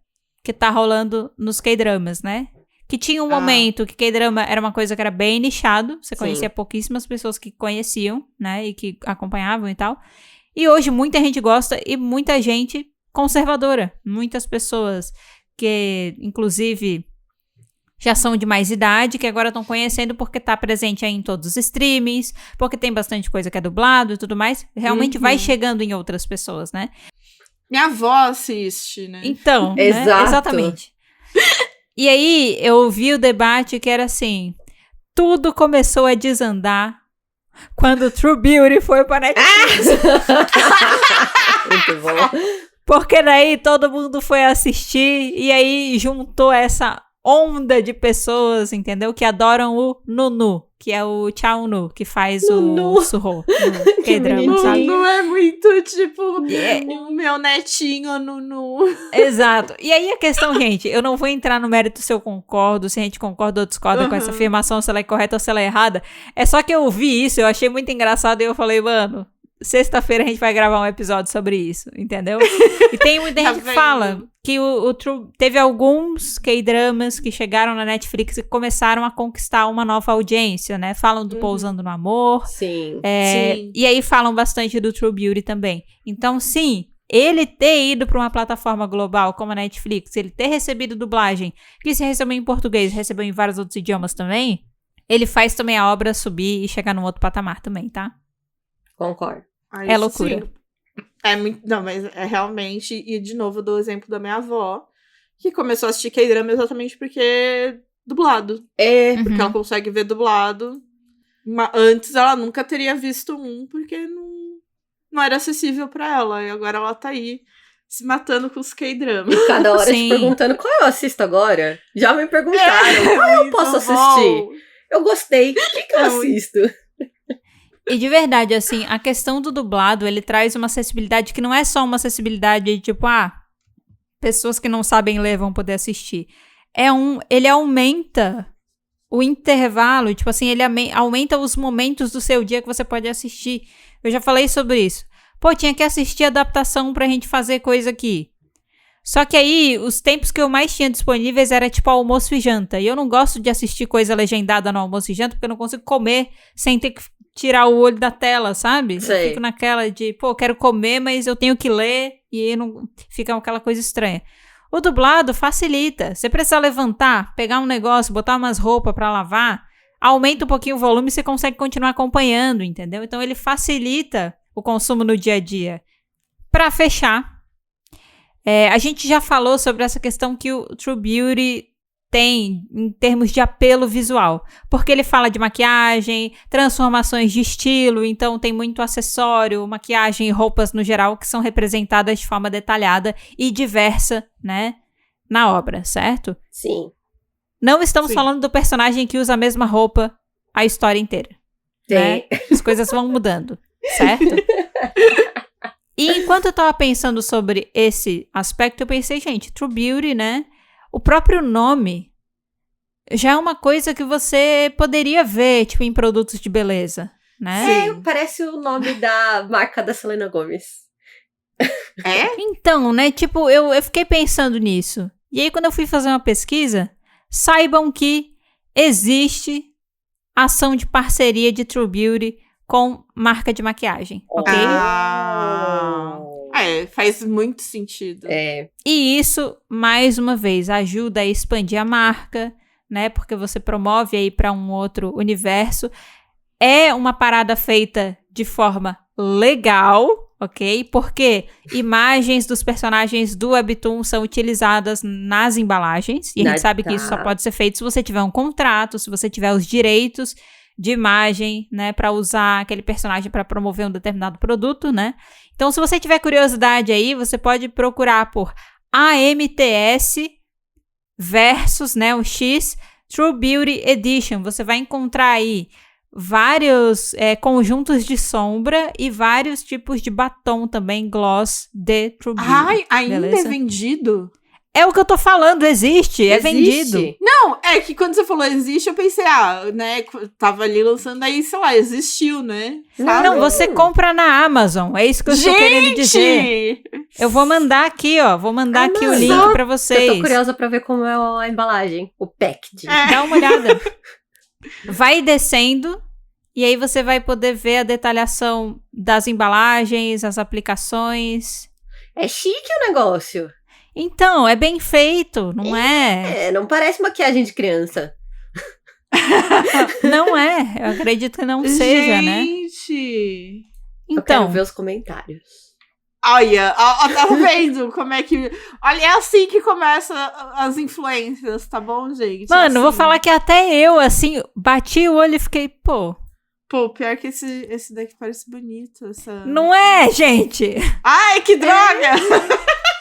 Speaker 1: que tá rolando nos K-dramas, né? Que tinha um momento que K-drama era uma coisa que era bem nichado. Você conhecia pouquíssimas pessoas que conheciam, né? E que acompanhavam e tal. E hoje muita gente gosta e muita gente conservadora. Muitas pessoas que, inclusive, já são de mais idade, que agora estão conhecendo porque tá presente aí em todos os streamings, porque tem bastante coisa que é dublado e tudo mais. Realmente vai chegando em outras pessoas, né?
Speaker 3: Minha avó assiste, né?
Speaker 1: Então, né? Exatamente. E aí, eu ouvi o debate que era assim, tudo começou a desandar quando True Beauty foi pra Netflix.
Speaker 2: Muito bom.
Speaker 1: Porque daí todo mundo foi assistir e aí juntou essa onda de pessoas, entendeu? Que adoram o Nunu, que é o Chaunu, que faz o Suho. Que drama, sabe?
Speaker 3: Nunu é muito, tipo, o meu netinho Nunu.
Speaker 1: Exato. E aí a questão, gente, eu não vou entrar no mérito se eu concordo, se a gente concorda ou discorda com essa afirmação, se ela é correta ou se ela é errada. É só que eu vi isso, eu achei muito engraçado e eu falei, mano, sexta-feira a gente vai gravar um episódio sobre isso, entendeu? E tem muita gente que fala que teve alguns K-dramas que chegaram na Netflix e começaram a conquistar uma nova audiência, né? Falam do Pousando no Amor.
Speaker 2: Sim.
Speaker 1: E aí falam bastante do True Beauty também. Então, sim, ele ter ido para uma plataforma global como a Netflix, ele ter recebido dublagem, que se recebeu em português, recebeu em vários outros idiomas também, ele faz também a obra subir e chegar num outro patamar também, tá?
Speaker 2: Concordo.
Speaker 1: É loucura.
Speaker 3: Sim. É muito. Não, mas é realmente. E de novo, eu dou o exemplo da minha avó, que começou a assistir K-drama exatamente porque é dublado. Porque ela consegue ver dublado. Mas antes ela nunca teria visto porque não era acessível pra ela. E agora ela tá aí se matando com os K-dramas.
Speaker 2: E cada hora te perguntando qual eu assisto agora. Já me perguntaram qual eu posso assistir. Eu gostei. O que eu assisto?
Speaker 1: E de verdade, assim, a questão do dublado, ele traz uma acessibilidade que não é só uma acessibilidade de tipo, pessoas que não sabem ler vão poder assistir. Ele aumenta o intervalo, tipo assim, ele aumenta os momentos do seu dia que você pode assistir. Eu já falei sobre isso. Pô, tinha que assistir a adaptação pra gente fazer coisa aqui. Só que aí, os tempos que eu mais tinha disponíveis era tipo almoço e janta. E eu não gosto de assistir coisa legendada no almoço e janta, porque eu não consigo comer sem ter que tirar o olho da tela, sabe?
Speaker 2: Sei.
Speaker 1: Eu fico naquela de, quero comer, mas eu tenho que ler, e aí não fica aquela coisa estranha. O dublado facilita. Você precisa levantar, pegar um negócio, botar umas roupas pra lavar, aumenta um pouquinho o volume e você consegue continuar acompanhando, entendeu? Então ele facilita o consumo no dia a dia. Pra fechar, a gente já falou sobre essa questão que o True Beauty tem em termos de apelo visual, porque ele fala de maquiagem, transformações de estilo, então tem muito acessório, maquiagem e roupas no geral que são representadas de forma detalhada e diversa, né, na obra, certo?
Speaker 2: Sim.
Speaker 1: Não estamos falando do personagem que usa a mesma roupa a história inteira, né? As coisas vão mudando, certo? E enquanto eu tava pensando sobre esse aspecto, eu pensei, gente, True Beauty, né? O próprio nome já é uma coisa que você poderia ver, tipo, em produtos de beleza, né?
Speaker 2: Parece o nome da marca da Selena Gomez.
Speaker 1: Então, né, tipo, eu fiquei pensando nisso. E aí, quando eu fui fazer uma pesquisa, saibam que existe ação de parceria de True Beauty com marca de maquiagem, ok?
Speaker 3: Faz muito sentido.
Speaker 1: E isso, mais uma vez, ajuda a expandir a marca, né? Porque você promove aí para um outro universo. É uma parada feita de forma legal, ok? Porque imagens dos personagens do Webtoon são utilizadas nas embalagens. E a gente sabe que isso só pode ser feito se você tiver um contrato, se você tiver os direitos de imagem, né, para usar aquele personagem para promover um determinado produto, né? Então, se você tiver curiosidade aí, você pode procurar por AMTS versus, né, o X True Beauty Edition. Você vai encontrar aí vários conjuntos de sombra e vários tipos de batom também, gloss de True Beauty.
Speaker 3: Ai, ainda
Speaker 1: beleza?
Speaker 3: É vendido?
Speaker 1: É o que eu tô falando, existe. É vendido.
Speaker 3: Não, é que quando você falou existe, eu pensei, né, tava ali lançando, aí, sei lá, existiu, né? Sabe?
Speaker 1: Não, você compra na Amazon, é isso que eu estou querendo dizer. Eu vou mandar aqui, ó, aqui o link pra vocês.
Speaker 2: Eu tô curiosa pra ver como é a embalagem, o packaging.
Speaker 1: Dá uma olhada. Vai descendo, e aí você vai poder ver a detalhação das embalagens, as aplicações.
Speaker 2: É chique o negócio.
Speaker 1: Então, é bem feito, não é?
Speaker 2: Não parece maquiagem de criança.
Speaker 1: Não é, eu acredito que não seja, né?
Speaker 3: Gente!
Speaker 2: Eu quero ver os comentários.
Speaker 3: Olha, tá vendo como é que... Olha, é assim que começa as influências, tá bom, gente?
Speaker 1: Mano, vou falar que até eu, assim, bati o olho e fiquei, pô,
Speaker 3: pior que esse daqui parece bonito.
Speaker 1: Não é, gente?
Speaker 3: Ai, que droga!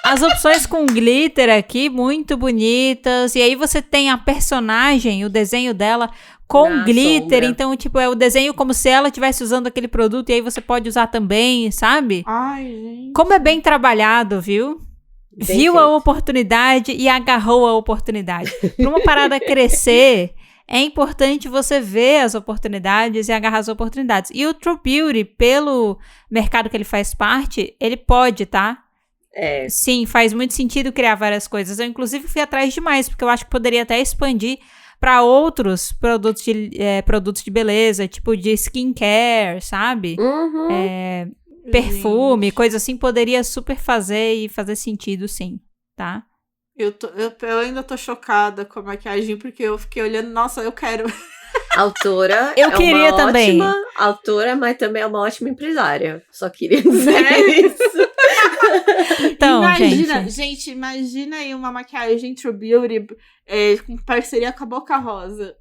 Speaker 1: As opções com glitter aqui, muito bonitas. E aí você tem a personagem, o desenho dela com glitter. Sombra. Então, tipo, é o desenho como se ela estivesse usando aquele produto. E aí você pode usar também, sabe?
Speaker 3: Ai, gente.
Speaker 1: Como é bem trabalhado, viu?
Speaker 2: Bem
Speaker 1: Viu
Speaker 2: feito.
Speaker 1: A oportunidade e agarrou a oportunidade. Para uma parada crescer, é importante você ver as oportunidades e agarrar as oportunidades. E o True Beauty, pelo mercado que ele faz parte, ele pode, tá? Sim, faz muito sentido criar várias coisas. Eu, inclusive, fui atrás demais, porque eu acho que poderia até expandir para outros produtos de beleza, tipo de skincare, sabe? Perfume, coisa assim, poderia super fazer e fazer sentido, sim, tá?
Speaker 3: Eu ainda tô chocada com a maquiagem, porque eu fiquei olhando, nossa, eu quero...
Speaker 2: Autora,
Speaker 1: eu queria também.
Speaker 2: Ótima autora, mas também é uma ótima empresária. Só queria dizer isso.
Speaker 1: Então,
Speaker 3: gente, imagina aí uma maquiagem True Beauty com parceria com a Boca Rosa.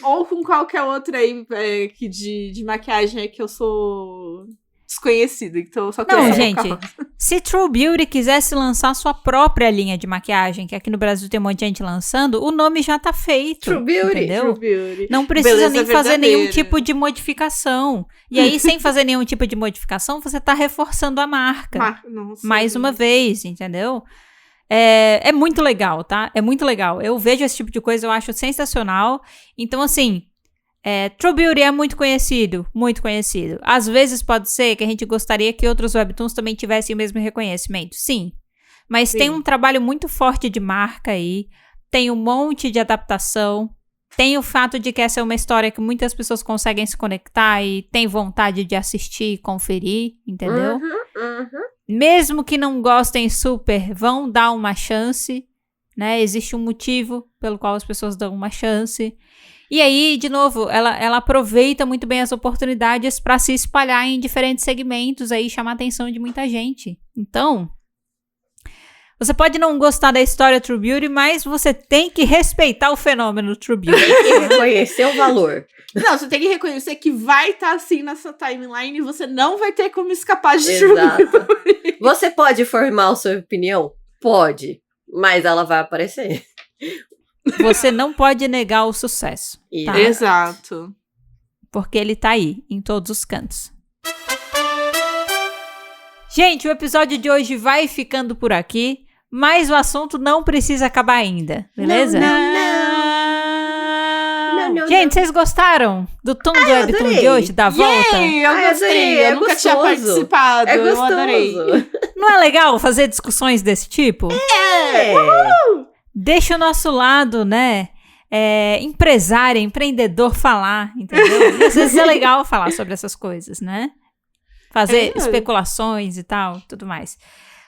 Speaker 3: Ou com qualquer outra aí de maquiagem que eu sou desconhecida, então eu só conheço
Speaker 1: Não,
Speaker 3: a
Speaker 1: gente,
Speaker 3: Boca Rosa.
Speaker 1: Se True Beauty quisesse lançar sua própria linha de maquiagem, que aqui no Brasil tem um monte de gente lançando, o nome já tá feito.
Speaker 2: True Beauty.
Speaker 1: Entendeu?
Speaker 3: True Beauty.
Speaker 1: Não precisa
Speaker 3: Beleza
Speaker 1: nem fazer
Speaker 3: verdadeira.
Speaker 1: nenhum tipo de modificação. E aí, sem fazer nenhum tipo de modificação, você tá reforçando a marca.
Speaker 3: Nossa,
Speaker 1: mais uma vez, entendeu? É muito legal, tá? É muito legal. Eu vejo esse tipo de coisa, eu acho sensacional. Então, assim, True Beauty é muito conhecido, muito conhecido. Às vezes pode ser que a gente gostaria que outros webtoons também tivessem o mesmo reconhecimento. Sim. Mas tem um trabalho muito forte de marca aí. Tem um monte de adaptação. Tem o fato de que essa é uma história que muitas pessoas conseguem se conectar e tem vontade de assistir e conferir, entendeu? mesmo que não gostem super, vão dar uma chance, né? Existe um motivo pelo qual as pessoas dão uma chance. E aí, de novo, ela aproveita muito bem as oportunidades para se espalhar em diferentes segmentos aí, chamar a atenção de muita gente. Então, você pode não gostar da história True Beauty, mas você tem que respeitar o fenômeno True Beauty.
Speaker 2: Tem que reconhecer o valor.
Speaker 3: Não, você tem que reconhecer que vai estar assim nessa timeline e você não vai ter como escapar de True Beauty.
Speaker 2: Você pode formar a sua opinião? Pode. Mas ela vai aparecer.
Speaker 1: Você não pode negar o sucesso. Tá?
Speaker 3: Exato.
Speaker 1: Porque ele tá aí, em todos os cantos. Gente, o episódio de hoje vai ficando por aqui, mas o assunto não precisa acabar ainda, beleza?
Speaker 3: Não.
Speaker 1: Gente, vocês gostaram do Toon do Webtoon de hoje, da volta?
Speaker 3: Eu gostei, eu nunca tinha participado.
Speaker 2: É gostoso.
Speaker 3: Eu adorei.
Speaker 1: Não é legal fazer discussões desse tipo? Deixa o nosso lado, né, empresário, empreendedor falar, entendeu? E às vezes é legal falar sobre essas coisas, né? Fazer especulações e tal, tudo mais.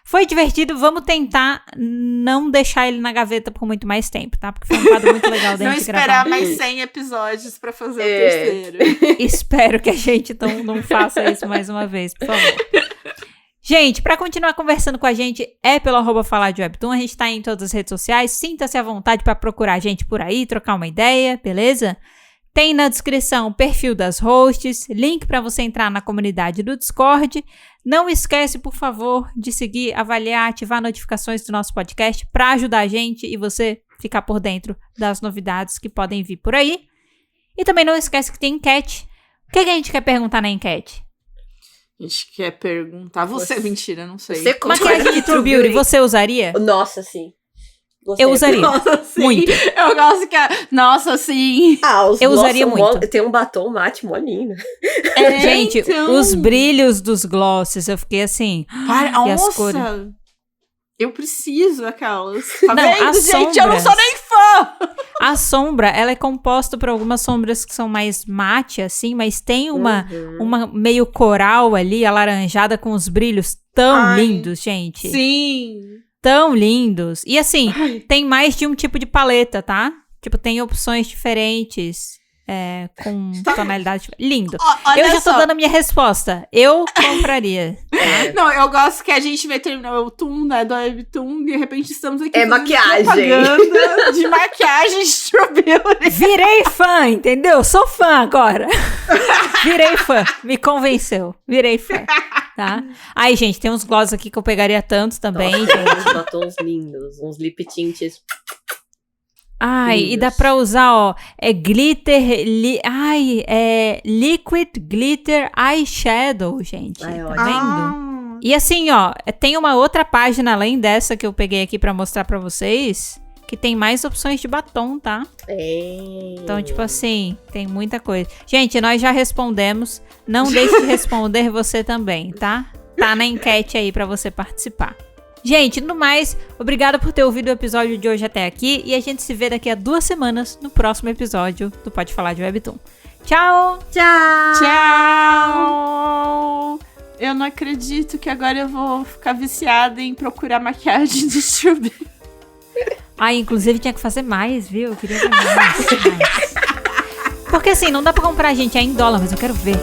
Speaker 1: Foi divertido, vamos tentar não deixar ele na gaveta por muito mais tempo, tá? Porque foi um quadro muito legal da gente gravar.
Speaker 3: Não esperar mais 100 episódios pra fazer o terceiro.
Speaker 1: Espero que a gente não faça isso mais uma vez, por favor. Gente, pra continuar conversando com a gente é pelo @falar de Webtoon, a gente tá em todas as redes sociais, sinta-se à vontade pra procurar a gente por aí, trocar uma ideia, beleza? Tem na descrição o perfil das hosts, link para você entrar na comunidade do Discord. Não esquece, por favor, de seguir, avaliar, ativar notificações do nosso podcast para ajudar a gente e você ficar por dentro das novidades que podem vir por aí. E também não esquece que tem enquete. O que a gente quer perguntar na enquete?
Speaker 3: A gente quer perguntar. Mentira, não sei.
Speaker 2: Você
Speaker 1: maquiagem de True Beauty, você usaria?
Speaker 2: Nossa, sim. Gostei.
Speaker 1: Eu usaria.
Speaker 3: Nossa, sim.
Speaker 1: Muito.
Speaker 3: Eu gosto que... Nossa, sim.
Speaker 1: Eu usaria muito.
Speaker 2: Tem um batom mate mó lindo.
Speaker 1: Gente,
Speaker 3: então...
Speaker 1: os brilhos dos glosses, eu fiquei assim...
Speaker 3: Para,
Speaker 1: e as
Speaker 3: nossa,
Speaker 1: cores...
Speaker 3: eu preciso aquelas. Tá
Speaker 1: Não,
Speaker 3: vendo,
Speaker 1: as
Speaker 3: gente? Eu não sou
Speaker 1: sombras.
Speaker 3: nem fã.
Speaker 1: A sombra, ela é composta por algumas sombras que são mais mate, assim, mas tem uma meio coral ali, alaranjada, com os brilhos tão lindos, gente.
Speaker 3: Sim.
Speaker 1: Tão lindos. E assim, tem mais de um tipo de paleta, tá? Tipo, tem opções diferentes, com tonalidades... Lindo. Eu já tô dando a minha resposta. Eu compraria.
Speaker 3: Não, eu gosto que a gente vai terminar o Toon, né, do Webtoon, e de repente estamos aqui fazendo
Speaker 2: maquiagem.
Speaker 3: propaganda de maquiagem de True Beauty.
Speaker 1: Virei fã, entendeu? Sou fã agora. Virei fã. Me convenceu. Virei fã. Tá? Aí, gente, tem uns gloss aqui que eu pegaria tanto também.
Speaker 2: Nossa, tem uns batons lindos, uns lip tints.
Speaker 1: Ai,
Speaker 2: lindos.
Speaker 1: E dá pra usar, ó, glitter, liquid glitter eyeshadow, gente.
Speaker 2: Ai,
Speaker 1: tá
Speaker 2: ótimo.
Speaker 1: vendo? E assim, ó, tem uma outra página além dessa que eu peguei aqui pra mostrar pra vocês, que tem mais opções de batom, tá? Então, tipo assim, tem muita coisa. Gente, nós já respondemos. Não deixe de responder você também, tá? Tá na enquete aí pra você participar. Gente, no mais, obrigada por ter ouvido o episódio de hoje até aqui. E a gente se vê daqui a 2 semanas no próximo episódio do Pode Falar de Webtoon. Tchau!
Speaker 2: Tchau!
Speaker 3: Tchau! Eu não acredito que agora eu vou ficar viciada em procurar maquiagem de True Beauty.
Speaker 1: Inclusive tinha que fazer mais, viu? Eu queria ver mais. Porque assim, não dá pra comprar, gente, é em dólar, mas eu quero ver.